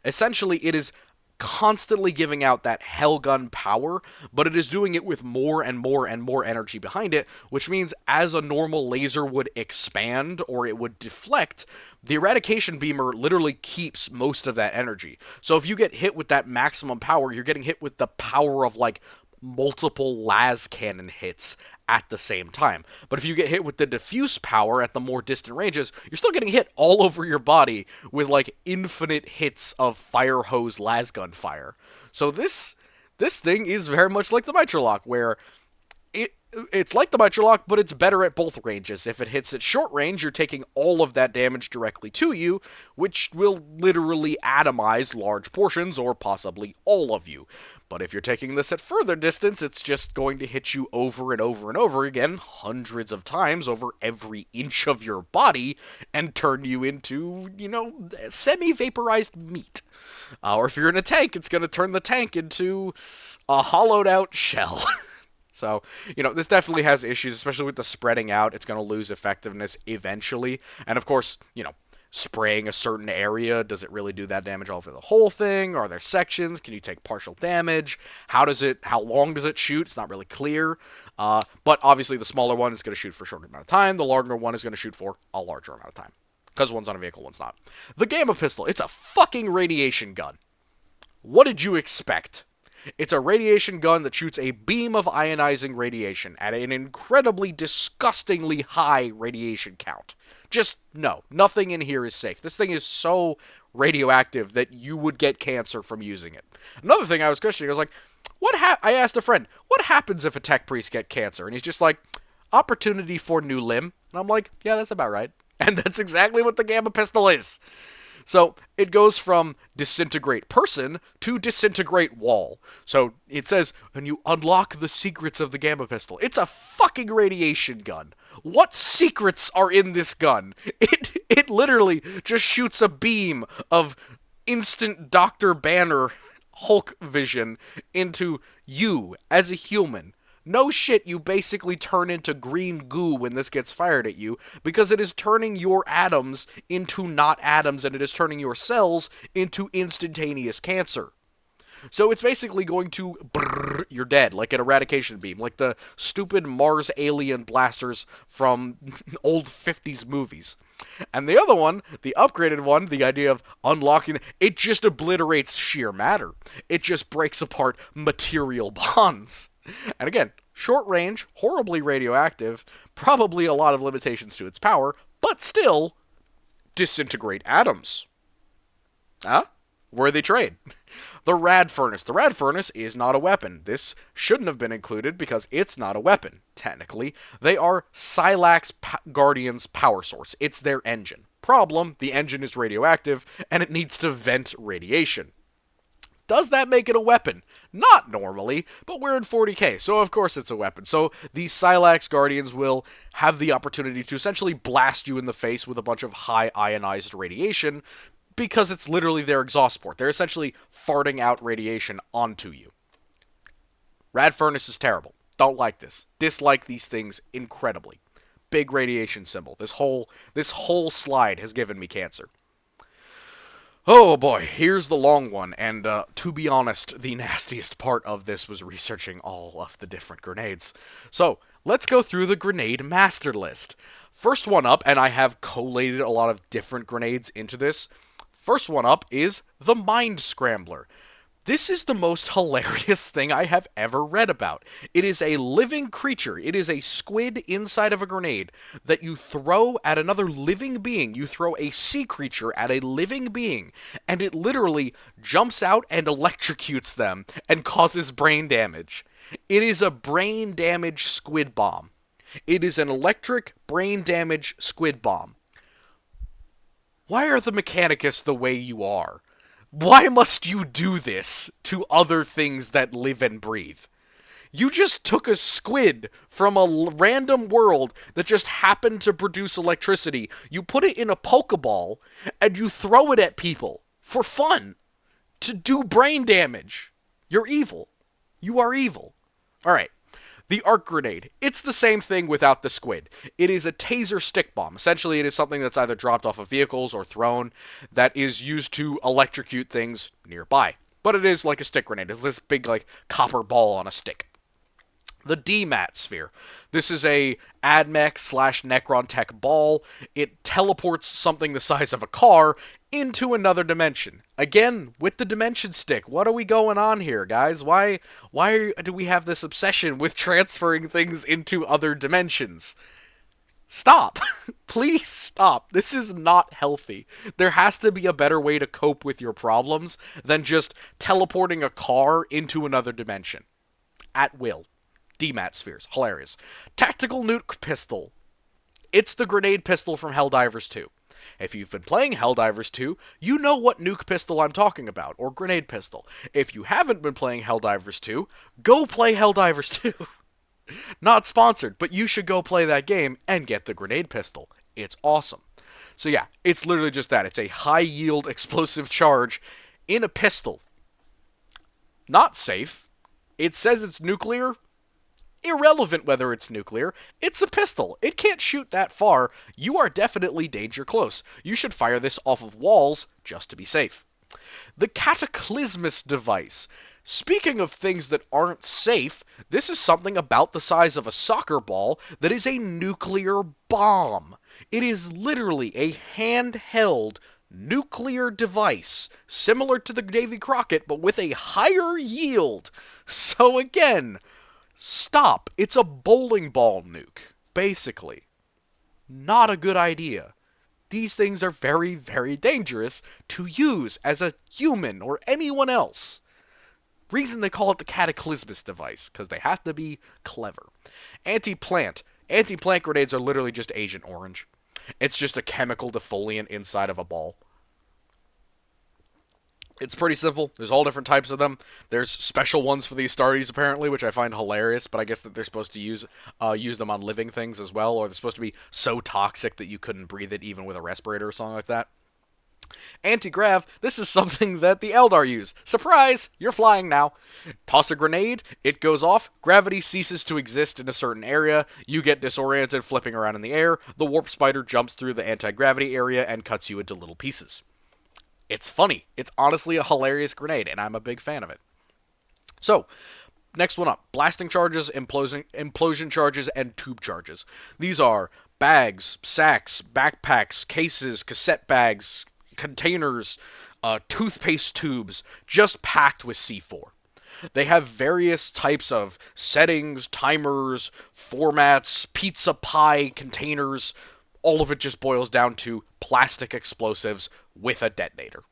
Essentially, it is constantly giving out that Hellgun power, but it is doing it with more and more and more energy behind it, which means as a normal laser would expand or it would deflect, the eradication beamer literally keeps most of that energy. So if you get hit with that maximum power, you're getting hit with the power of like multiple las cannon hits at the same time. But if you get hit with the diffuse power at the more distant ranges, you're still getting hit all over your body with like infinite hits of fire hose las gun fire. So this thing is very much like the Mitralock, where it's like the Mitralock, but it's better at both ranges. If it hits at short range, you're taking all of that damage directly to you, which will literally atomize large portions, or possibly all of you. But if you're taking this at further distance, it's just going to hit you over and over and over again, hundreds of times over every inch of your body, and turn you into, semi-vaporized meat. Or if you're in a tank, it's going to turn the tank into a hollowed-out shell. So, this definitely has issues, especially with the spreading out. It's going to lose effectiveness eventually. And, of course, spraying a certain area, does it really do that damage all over the whole thing? Are there sections? Can you take partial damage? How long does it shoot? It's not really clear. But obviously the smaller one is going to shoot for a shorter amount of time. The larger one is going to shoot for a larger amount of time. Because one's on a vehicle, one's not. The Gamma Pistol, it's a fucking radiation gun. What did you expect? It's a radiation gun that shoots a beam of ionizing radiation at an incredibly disgustingly high radiation count. Just, no, nothing in here is safe. This thing is so radioactive that you would get cancer from using it. Another thing I was questioning, I was like, I asked a friend, what happens if a tech priest get cancer? And he's just like, opportunity for new limb. And I'm like, yeah, that's about right. And that's exactly what the Gamma Pistol is. So it goes from disintegrate person to disintegrate wall. So it says, when you unlock the secrets of the Gamma Pistol, it's a fucking radiation gun. What secrets are in this gun? It literally just shoots a beam of instant Dr. Banner Hulk vision into you as a human. No shit, you basically turn into green goo when this gets fired at you, because it is turning your atoms into not atoms, and it is turning your cells into instantaneous cancer. So it's basically going to you're dead, like an eradication beam, like the stupid Mars alien blasters from old 50s movies. And the other one, the upgraded one, the idea of unlocking, it just obliterates sheer matter. It just breaks apart material bonds. And again, short range, horribly radioactive, probably a lot of limitations to its power, but still, disintegrate atoms. Huh? Worthy trade. The Rad Furnace. The Rad Furnace is not a weapon. This shouldn't have been included because it's not a weapon, technically. They are Silax Guardian's power source. It's their engine. Problem, the engine is radioactive, and it needs to vent radiation. Does that make it a weapon? Not normally, but we're in 40k, so of course it's a weapon. So these Silax Guardians will have the opportunity to essentially blast you in the face with a bunch of high ionized radiation, because it's literally their exhaust port. They're essentially farting out radiation onto you. Rad Furnace is terrible. Don't like this. Dislike these things incredibly. Big radiation symbol. This whole slide has given me cancer. Oh boy, here's the long one, and to be honest, the nastiest part of this was researching all of the different grenades. So, let's go through the grenade master list. First one up, and I have collated a lot of different grenades into this. First one up is the Mind Scrambler. This is the most hilarious thing I have ever read about. It is a living creature. It is a squid inside of a grenade that you throw at another living being. You throw a sea creature at a living being, and it literally jumps out and electrocutes them and causes brain damage. It is a brain damage squid bomb. It is an electric brain damage squid bomb. Why are the Mechanicus the way you are? Why must you do this to other things that live and breathe? You just took a squid from a random world that just happened to produce electricity. You put it in a Pokeball and you throw it at people for fun to do brain damage. You're evil. You are evil. All right. The arc grenade. It's the same thing without the squid. It is a taser stick bomb. Essentially, it is something that's either dropped off of vehicles or thrown that is used to electrocute things nearby. But it is like a stick grenade. It's this big, like, copper ball on a stick. The DMAT sphere. This is a AdMech / Necron Tech ball. It teleports something the size of a car into another dimension. Again, with the dimension stick. What are we going on here, guys? Why do we have this obsession with transferring things into other dimensions? Stop. Please stop. This is not healthy. There has to be a better way to cope with your problems than just teleporting a car into another dimension. At will. DMAT spheres. Hilarious. Tactical nuke pistol. It's the grenade pistol from Helldivers 2. If you've been playing Helldivers 2, you know what nuke pistol I'm talking about, or grenade pistol. If you haven't been playing Helldivers 2, go play Helldivers 2. Not sponsored, but you should go play that game and get the grenade pistol. It's awesome. So yeah, it's literally just that. It's a high-yield explosive charge in a pistol. Not safe. It says it's nuclear. Irrelevant whether it's nuclear, it's a pistol. It can't shoot that far. You are definitely danger close. You should fire this off of walls just to be safe. The Cataclysmus device. Speaking of things that aren't safe, this is something about the size of a soccer ball that is a nuclear bomb. It is literally a handheld nuclear device, similar to the Davy Crockett, but with a higher yield. So again, stop. It's a bowling ball nuke, basically. Not a good idea. These things are very, very dangerous to use as a human or anyone else. Reason they call it the Cataclysmus device, because they have to be clever. Anti-plant. Anti-plant grenades are literally just Agent Orange. It's just a chemical defoliant inside of a ball. It's pretty simple. There's all different types of them. There's special ones for the Astartes, apparently, which I find hilarious, but I guess that they're supposed to use them on living things as well, or they're supposed to be so toxic that you couldn't breathe it even with a respirator or something like that. Anti-grav, this is something that the Eldar use. Surprise! You're flying now. Toss a grenade, it goes off, gravity ceases to exist in a certain area, you get disoriented flipping around in the air, the warp spider jumps through the anti-gravity area and cuts you into little pieces. It's funny. It's honestly a hilarious grenade, and I'm a big fan of it. So, next one up. Blasting charges, implosion charges, and tube charges. These are bags, sacks, backpacks, cases, cassette bags, containers, toothpaste tubes, just packed with C4. They have various types of settings, timers, formats, pizza pie containers. All of it just boils down to plastic explosives with a detonator.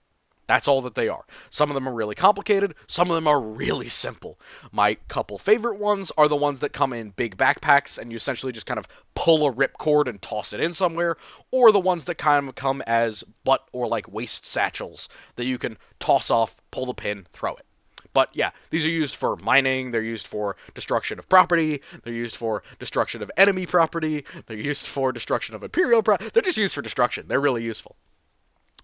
That's all that they are. Some of them are really complicated, some of them are really simple. My couple favorite ones are the ones that come in big backpacks and you essentially just kind of pull a ripcord and toss it in somewhere, or the ones that kind of come as butt or like waist satchels that you can toss off, pull the pin, throw it. But yeah, these are used for mining, they're used for destruction of property, they're used for destruction of enemy property, they're used for destruction of Imperial property. They're just used for destruction. They're really useful.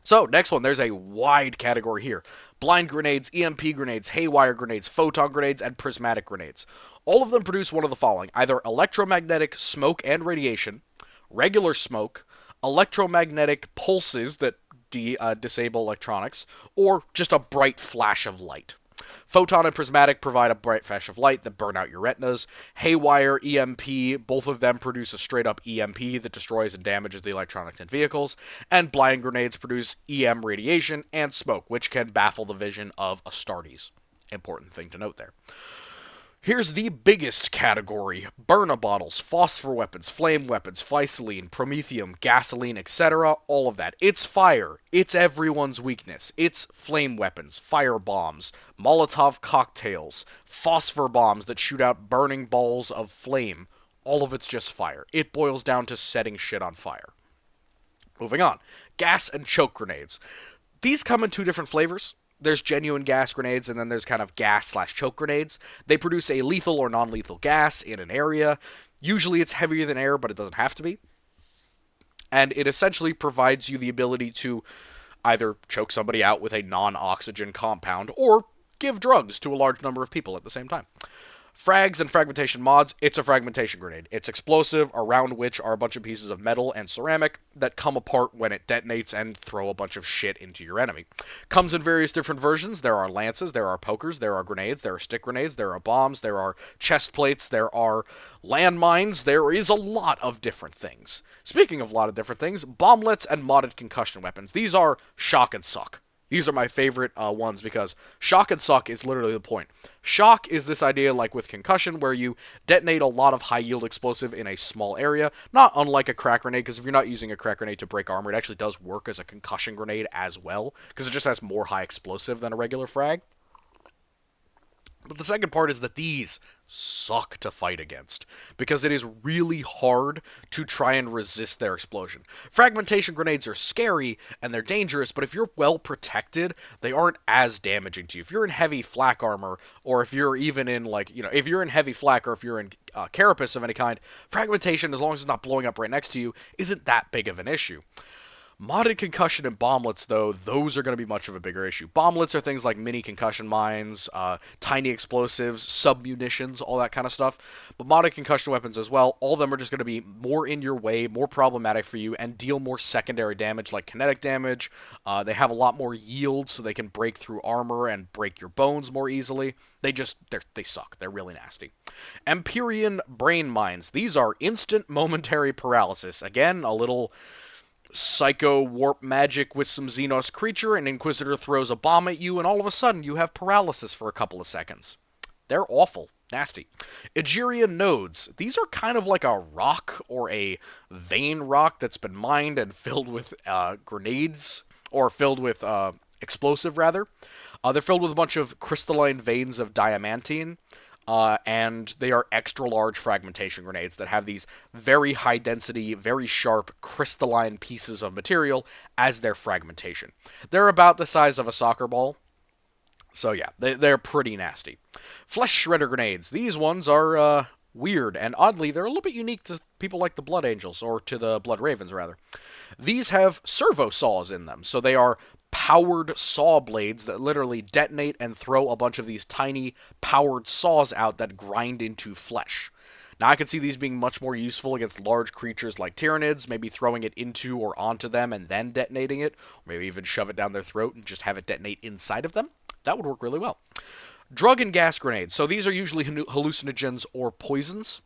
So, next one, there's a wide category here. Blind grenades, EMP grenades, haywire grenades, photon grenades, and prismatic grenades. All of them produce one of the following: either electromagnetic smoke and radiation, regular smoke, electromagnetic pulses that disable electronics, or just a bright flash of light. Photon and prismatic provide a bright flash of light that burn out your retinas. Haywire, EMP, both of them produce a straight-up EMP that destroys and damages the electronics in vehicles. And blind grenades produce EM radiation and smoke, which can baffle the vision of Astartes. Important thing to note there. Here's the biggest category: burner bottles, phosphor weapons, flame weapons, physaline, promethium, gasoline, etc. All of that. It's fire. It's everyone's weakness. It's flame weapons, fire bombs, Molotov cocktails, phosphor bombs that shoot out burning balls of flame. All of it's just fire. It boils down to setting shit on fire. Moving on. Gas and choke grenades. These come in two different flavors. there's genuine gas grenades, and then there's kind of gas/choke grenades. They produce a lethal or non-lethal gas in an area. Usually it's heavier than air, but it doesn't have to be. And it essentially provides you the ability to either choke somebody out with a non-oxygen compound or give drugs to a large number of people at the same time. Frags and fragmentation mods, it's a fragmentation grenade. It's explosive, around which are a bunch of pieces of metal and ceramic that come apart when it detonates and throw a bunch of shit into your enemy. Comes in various different versions. There are lances, there are pokers, there are grenades, there are stick grenades, there are bombs, there are chest plates, there are landmines. There is a lot of different things. Speaking of a lot of different things, bomblets and modded concussion weapons. These are shock and suck. These are my favorite ones because shock and suck is literally the point. Shock is this idea, like with concussion, where you detonate a lot of high-yield explosive in a small area, not unlike a crack grenade, because if you're not using a crack grenade to break armor, it actually does work as a concussion grenade as well, because it just has more high explosive than a regular frag. But the second part is that these suck to fight against, because it is really hard to try and resist their explosion. Fragmentation grenades are scary, and they're dangerous, but if you're well protected, they aren't as damaging to you. If you're in heavy flak armor, or if you're even in, if you're in heavy flak, or if you're in carapace of any kind, fragmentation, as long as it's not blowing up right next to you, isn't that big of an issue. Modded concussion and bomblets, though, those are going to be much of a bigger issue. Bomblets are things like mini concussion mines, tiny explosives, sub-munitions, all that kind of stuff. But modded concussion weapons as well, all of them are just going to be more in your way, more problematic for you, and deal more secondary damage like kinetic damage. They have a lot more yield, so they can break through armor and break your bones more easily. They suck. They're really nasty. Empyrean brain mines. These are instant momentary paralysis. Again, a little psycho warp magic with some Xenos creature, an Inquisitor throws a bomb at you, and all of a sudden you have paralysis for a couple of seconds. They're awful. Nasty. Egerian nodes. These are kind of like a rock or a vein rock that's been mined and filled with grenades, or filled with explosive, rather. They're filled with a bunch of crystalline veins of diamantine. And they are extra large fragmentation grenades that have these very high density, very sharp, crystalline pieces of material as their fragmentation. They're about the size of a soccer ball. So yeah, they're pretty nasty. Flesh shredder grenades. These ones are weird, and oddly, they're a little bit unique to people like the Blood Angels, or to the Blood Ravens, rather. These have servo saws in them, so they are powered saw blades that literally detonate and throw a bunch of these tiny powered saws out that grind into flesh. Now, I could see these being much more useful against large creatures like Tyranids, maybe throwing it into or onto them and then detonating it, or maybe even shove it down their throat and just have it detonate inside of them. That would work really well. Drug and gas grenades. So these are usually hallucinogens or poisons.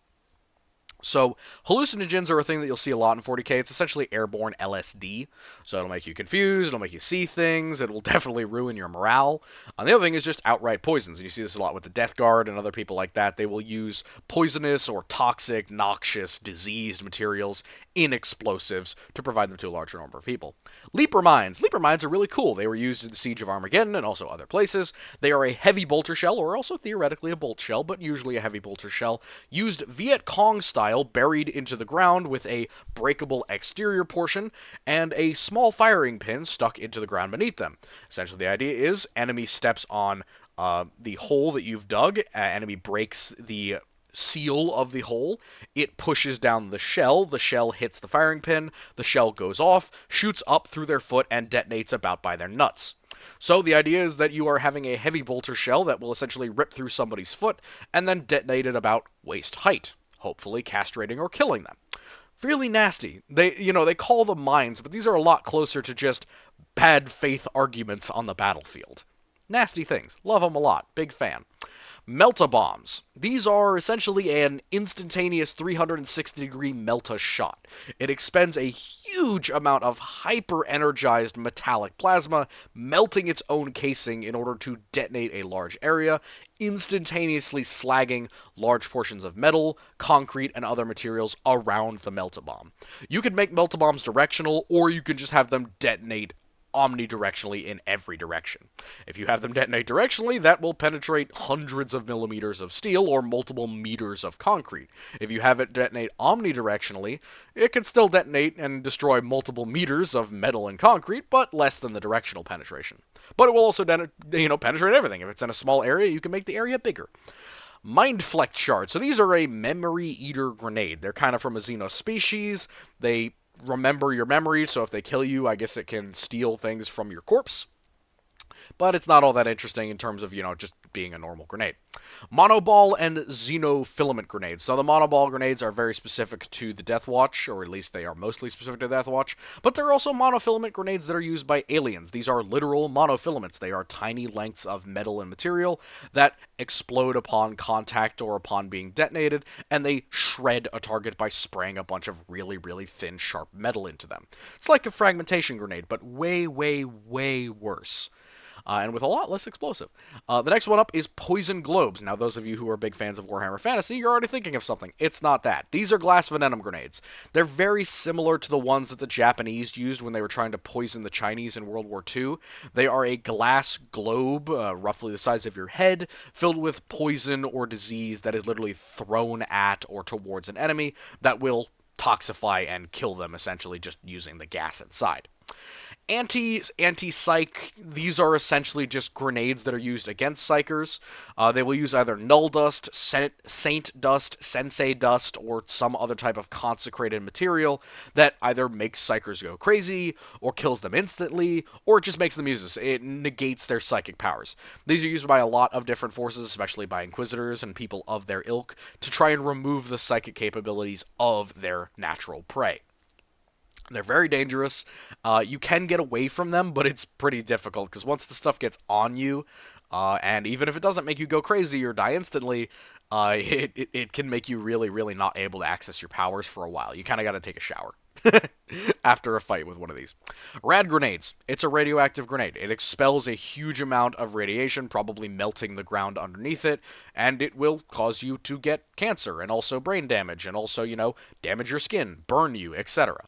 So, hallucinogens are a thing that you'll see a lot in 40k. It's essentially airborne LSD. So it'll make you confused, it'll make you see things, it will definitely ruin your morale. And the other thing is just outright poisons. And you see this a lot with the Death Guard and other people like that. They will use poisonous or toxic, noxious, diseased materials in explosives to provide them to a larger number of people. Leaper mines. Leaper mines are really cool. They were used in the Siege of Armageddon and also other places. They are a heavy bolter shell, or also theoretically a bolt shell, but usually a heavy bolter shell, used Viet Cong style, buried into the ground with a breakable exterior portion and a small firing pin stuck into the ground beneath them. Essentially, the idea is enemy steps on the hole that you've dug, enemy breaks the seal of the hole, it pushes down the shell hits the firing pin, the shell goes off, shoots up through their foot, and detonates about by their nuts. So the idea is that you are having a heavy bolter shell that will essentially rip through somebody's foot and then detonate at about waist height, hopefully castrating or killing them. Really nasty. They call them mines, but these are a lot closer to just bad faith arguments on the battlefield. Nasty things. Love them a lot. Big fan. Melta-bombs. These are essentially an instantaneous 360-degree melta shot. It expends a huge amount of hyper-energized metallic plasma, melting its own casing in order to detonate a large area, instantaneously slagging large portions of metal, concrete, and other materials around the melta-bomb. You can make melta-bombs directional, or you can just have them detonate omnidirectionally in every direction. If you have them detonate directionally, that will penetrate hundreds of millimeters of steel or multiple meters of concrete. If you have it detonate omnidirectionally, it can still detonate and destroy multiple meters of metal and concrete, but less than the directional penetration. But it will also penetrate everything. If it's in a small area, you can make the area bigger. Mind Flex Shards. So these are a memory eater grenade. They're kind of from a Xeno species. They remember your memories, so if they kill you, I guess it can steal things from your corpse. But it's not all that interesting in terms of, just being a normal grenade. Monoball and Xenofilament grenades. So the monoball grenades are very specific to the Death Watch, or at least they are mostly specific to the Death Watch, but there are also monofilament grenades that are used by aliens. These are literal monofilaments. They are tiny lengths of metal and material that explode upon contact or upon being detonated, and they shred a target by spraying a bunch of really, really thin, sharp metal into them. It's like a fragmentation grenade, but way, way, way worse. And with a lot less explosive. The next one up is Poison Globes. Now, those of you who are big fans of Warhammer Fantasy, you're already thinking of something. It's not that. These are glass venom grenades. They're very similar to the ones that the Japanese used when they were trying to poison the Chinese in World War II. They are a glass globe, roughly the size of your head, filled with poison or disease that is literally thrown at or towards an enemy that will toxify and kill them, essentially just using the gas inside. Anti-psych, these are essentially just grenades that are used against psychers. They will use either null dust, saint dust, sensei dust, or some other type of consecrated material that either makes psychers go crazy, or kills them instantly, or it just makes them useless. It negates their psychic powers. These are used by a lot of different forces, especially by inquisitors and people of their ilk, to try and remove the psychic capabilities of their natural prey. They're very dangerous. You can get away from them, but it's pretty difficult, because once the stuff gets on you, and even if it doesn't make you go crazy or die instantly, it can make you really, really not able to access your powers for a while. You kind of got to take a shower after a fight with one of these. Rad grenades. It's a radioactive grenade. It expels a huge amount of radiation, probably melting the ground underneath it, and it will cause you to get cancer, and also brain damage, and also, damage your skin, burn you, etc.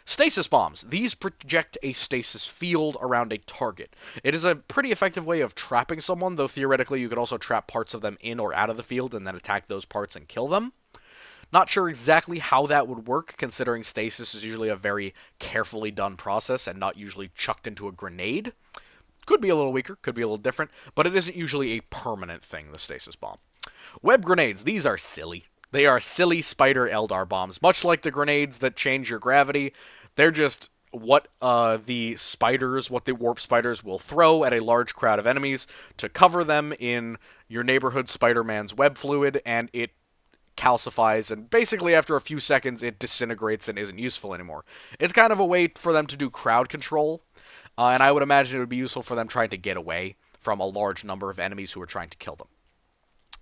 Stasis bombs. These project a stasis field around a target. It is a pretty effective way of trapping someone, though theoretically you could also trap parts of them in or out of the field and then attack those parts and kill them. Not sure exactly how that would work, considering stasis is usually a very carefully done process and not usually chucked into a grenade. Could be a little weaker, could be a little different, but it isn't usually a permanent thing, the stasis bomb. Web grenades. These are silly. They are silly spider Eldar bombs. Much like the grenades that change your gravity, they're just what the warp spiders will throw at a large crowd of enemies to cover them in your neighborhood Spider-Man's web fluid, and it calcifies, and basically after a few seconds it disintegrates and isn't useful anymore. It's kind of a way for them to do crowd control, and I would imagine it would be useful for them trying to get away from a large number of enemies who are trying to kill them.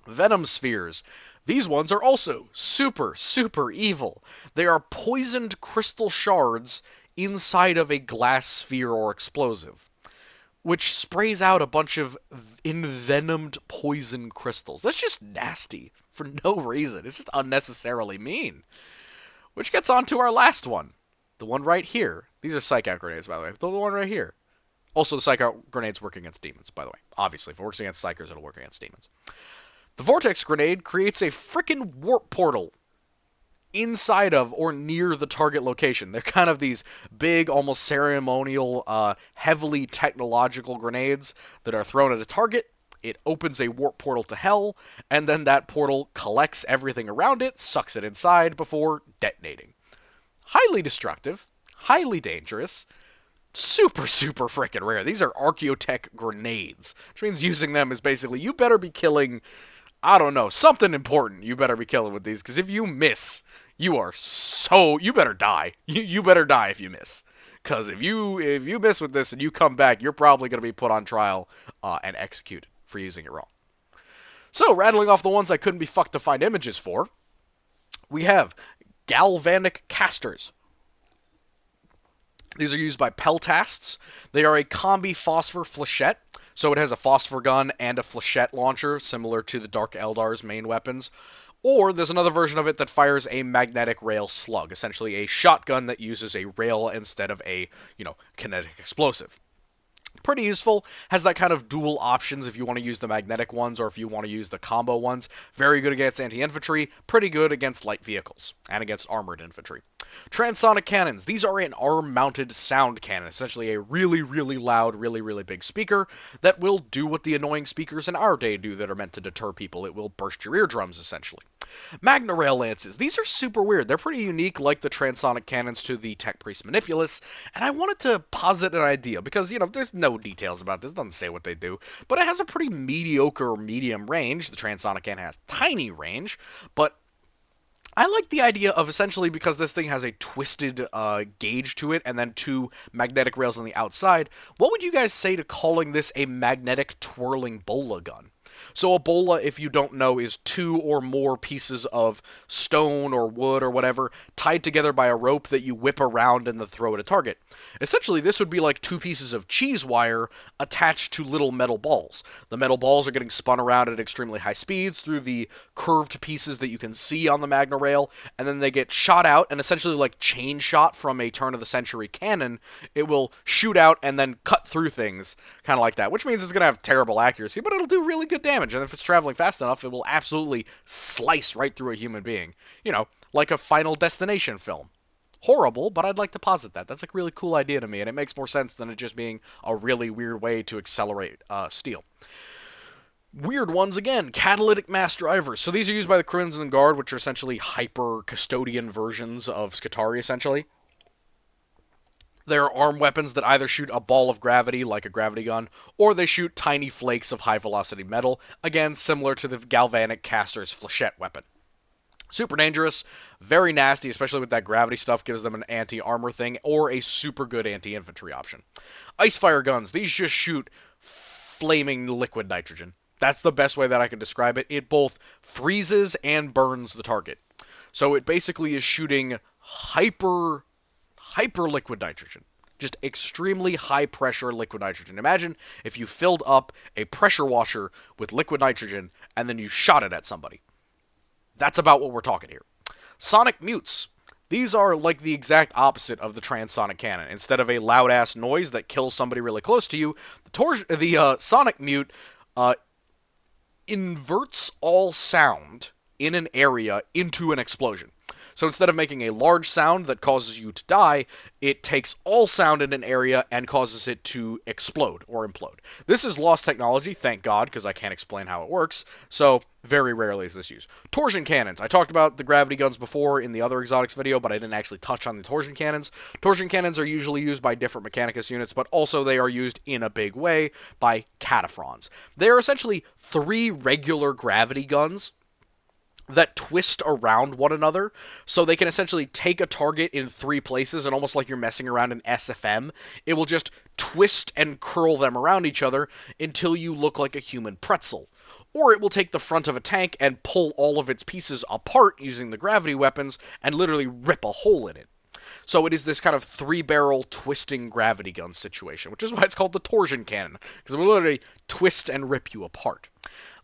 Venom spheres. These ones are also super, super evil. They are poisoned crystal shards inside of a glass sphere or explosive, which sprays out a bunch of envenomed poison crystals. That's just nasty for no reason. It's just unnecessarily mean. Which gets on to our last one. The one right here. These are psych-out grenades, by the way. The one right here. Also, the psych-out grenades work against demons, by the way. Obviously, if it works against psychers, it'll work against demons. The Vortex Grenade creates a frickin' warp portal inside of or near the target location. They're kind of these big, almost ceremonial, heavily technological grenades that are thrown at a target. It opens a warp portal to hell, and then that portal collects everything around it, sucks it inside before detonating. Highly destructive, highly dangerous, super, super frickin' rare. These are Archaeotech grenades, which means using them is basically, you better be killing, I don't know, something important you better be killing with these, because if you miss, you better die. You better die if you miss. Because if you miss with this and you come back, you're probably going to be put on trial and executed for using it wrong. So, rattling off the ones I couldn't be fucked to find images for, we have galvanic casters. These are used by peltasts. They are a combi phosphor flechette, so it has a phosphor gun and a flechette launcher, similar to the Dark Eldar's main weapons. Or there's another version of it that fires a magnetic rail slug, essentially a shotgun that uses a rail instead of a, kinetic explosive. Pretty useful. Has that kind of dual options if you want to use the magnetic ones or if you want to use the combo ones. Very good against anti-infantry, pretty good against light vehicles, and against armored infantry. Transonic cannons. These are an arm-mounted sound cannon, essentially a really, really loud, really, really big speaker that will do what the annoying speakers in our day do that are meant to deter people. It will burst your eardrums, essentially. Magna Rail Lances. These are super weird. They're pretty unique, like the transonic cannons to the Tech Priest Manipulus, and I wanted to posit an idea, because, there's no details about this, it doesn't say what they do, but it has a pretty mediocre medium range. The transonic cannon has tiny range, but I like the idea of essentially, because this thing has a twisted gauge to it and then two magnetic rails on the outside, what would you guys say to calling this a magnetic twirling bola gun? So a bola, if you don't know, is two or more pieces of stone or wood or whatever tied together by a rope that you whip around and then throw at a target. Essentially, this would be like two pieces of cheese wire attached to little metal balls. The metal balls are getting spun around at extremely high speeds through the curved pieces that you can see on the Magna Rail, and then they get shot out, and essentially like chain shot from a turn-of-the-century cannon, it will shoot out and then cut through things, kind of like that, which means it's going to have terrible accuracy, but it'll do really good damage. And if it's traveling fast enough, it will absolutely slice right through a human being. Like a Final Destination film. Horrible, but I'd like to posit that. That's a really cool idea to me, and it makes more sense than it just being a really weird way to accelerate steel. Weird ones again, catalytic mass drivers. So these are used by the Crimson Guard, which are essentially hyper-custodian versions of Skitarii, essentially. They're arm weapons that either shoot a ball of gravity, like a gravity gun, or they shoot tiny flakes of high-velocity metal, again, similar to the Galvanic Caster's Flechette weapon. Super dangerous, very nasty, especially with that gravity stuff, gives them an anti-armor thing, or a super good anti-infantry option. Icefire guns, these just shoot flaming liquid nitrogen. That's the best way that I can describe it. It both freezes and burns the target. So it basically is shooting hyper liquid nitrogen. Just extremely high pressure liquid nitrogen. Imagine if you filled up a pressure washer with liquid nitrogen and then you shot it at somebody. That's about what we're talking here. Sonic mutes. These are like the exact opposite of the transonic cannon. Instead of a loud ass noise that kills somebody really close to you, the sonic mute inverts all sound in an area into an explosion. So instead of making a large sound that causes you to die, it takes all sound in an area and causes it to explode or implode. This is lost technology, thank God, because I can't explain how it works, so very rarely is this used. Torsion cannons. I talked about the gravity guns before in the other exotics video, but I didn't actually touch on the torsion cannons. Torsion cannons are usually used by different Mechanicus units, but also they are used in a big way by Cataphrons. They are essentially 3 regular gravity guns that twist around one another, so they can essentially take a target in 3 places, and almost like you're messing around in SFM, it will just twist and curl them around each other until you look like a human pretzel. Or it will take the front of a tank and pull all of its pieces apart using the gravity weapons and literally rip a hole in it. So it is this kind of 3-barrel twisting gravity gun situation, which is why it's called the torsion cannon, because it will literally twist and rip you apart.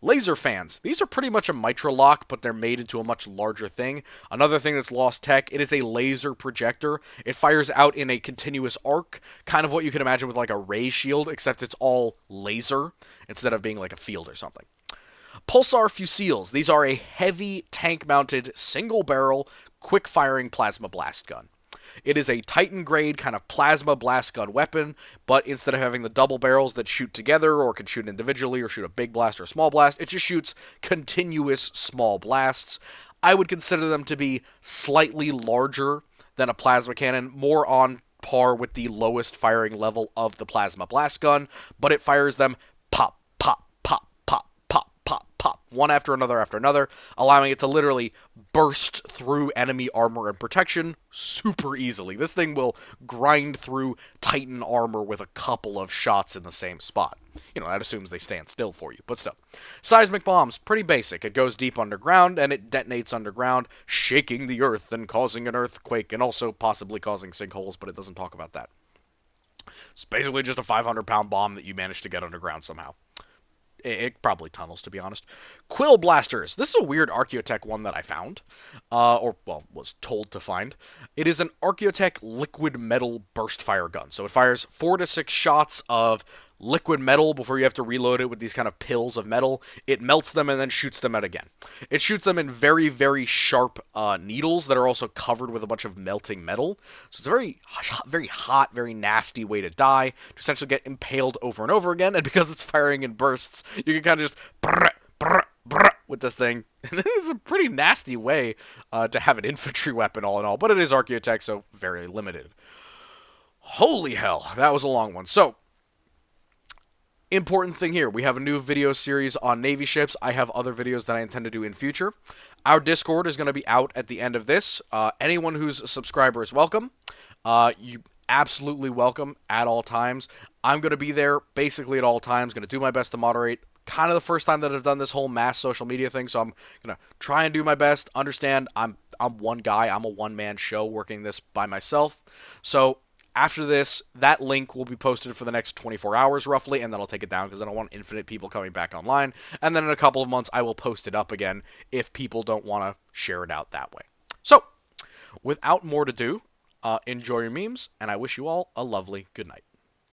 Laser fans. These are pretty much a mitral lock, but they're made into a much larger thing. Another thing that's lost tech, it is a laser projector. It fires out in a continuous arc, kind of what you can imagine with like a ray shield, except it's all laser instead of being like a field or something. Pulsar Fusiles. These are a heavy tank-mounted, single-barrel, quick-firing plasma blast gun. It is a Titan-grade kind of plasma blast gun weapon, but instead of having the double barrels that shoot together or can shoot individually or shoot a big blast or a small blast, it just shoots continuous small blasts. I would consider them to be slightly larger than a plasma cannon, more on par with the lowest firing level of the plasma blast gun, but it fires them pop, pop, pop, pop, pop, pop, pop, one after another, allowing it to literally burst through enemy armor and protection super easily. This thing will grind through Titan armor with a couple of shots in the same spot. That assumes they stand still for you, but still. Seismic bombs, pretty basic. It goes deep underground, and it detonates underground, shaking the earth and causing an earthquake, and also possibly causing sinkholes, but it doesn't talk about that. It's basically just a 500-pound bomb that you manage to get underground somehow. It probably tunnels, to be honest. Quill blasters. This is a weird Archaeotech one that I found, or well, was told to find. It is an Archaeotech liquid metal burst fire gun. So it fires 4 to 6 shots of liquid metal before you have to reload it with these kind of pills of metal. It melts them and then shoots them out again. It shoots them in very, very sharp needles that are also covered with a bunch of melting metal. So it's a very, very hot, very nasty way to die, to essentially get impaled over and over again. And because it's firing in bursts, you can kind of just brr, brr, brr, with this thing. And it is a pretty nasty way to have an infantry weapon all in all. But it is Archaeotech, so very limited. Holy hell, that was a long one. So, important thing here, we have a new video series on Navy ships. I have other videos that I intend to do in future. Our Discord is going to be out at the end of this. Anyone who's a subscriber is welcome. You absolutely welcome at all times. I'm going to be there basically at all times, going to do my best to moderate. Kind of the first time that I've done this whole mass social media thing, so I'm going to try and do my best. Understand, I'm one guy. I'm a one-man show working this by myself. So after this, that link will be posted for the next 24 hours roughly, and then I'll take it down because I don't want infinite people coming back online. And then in a couple of months, I will post it up again if people don't want to share it out that way. So, without more to do, enjoy your memes, and I wish you all a lovely good night.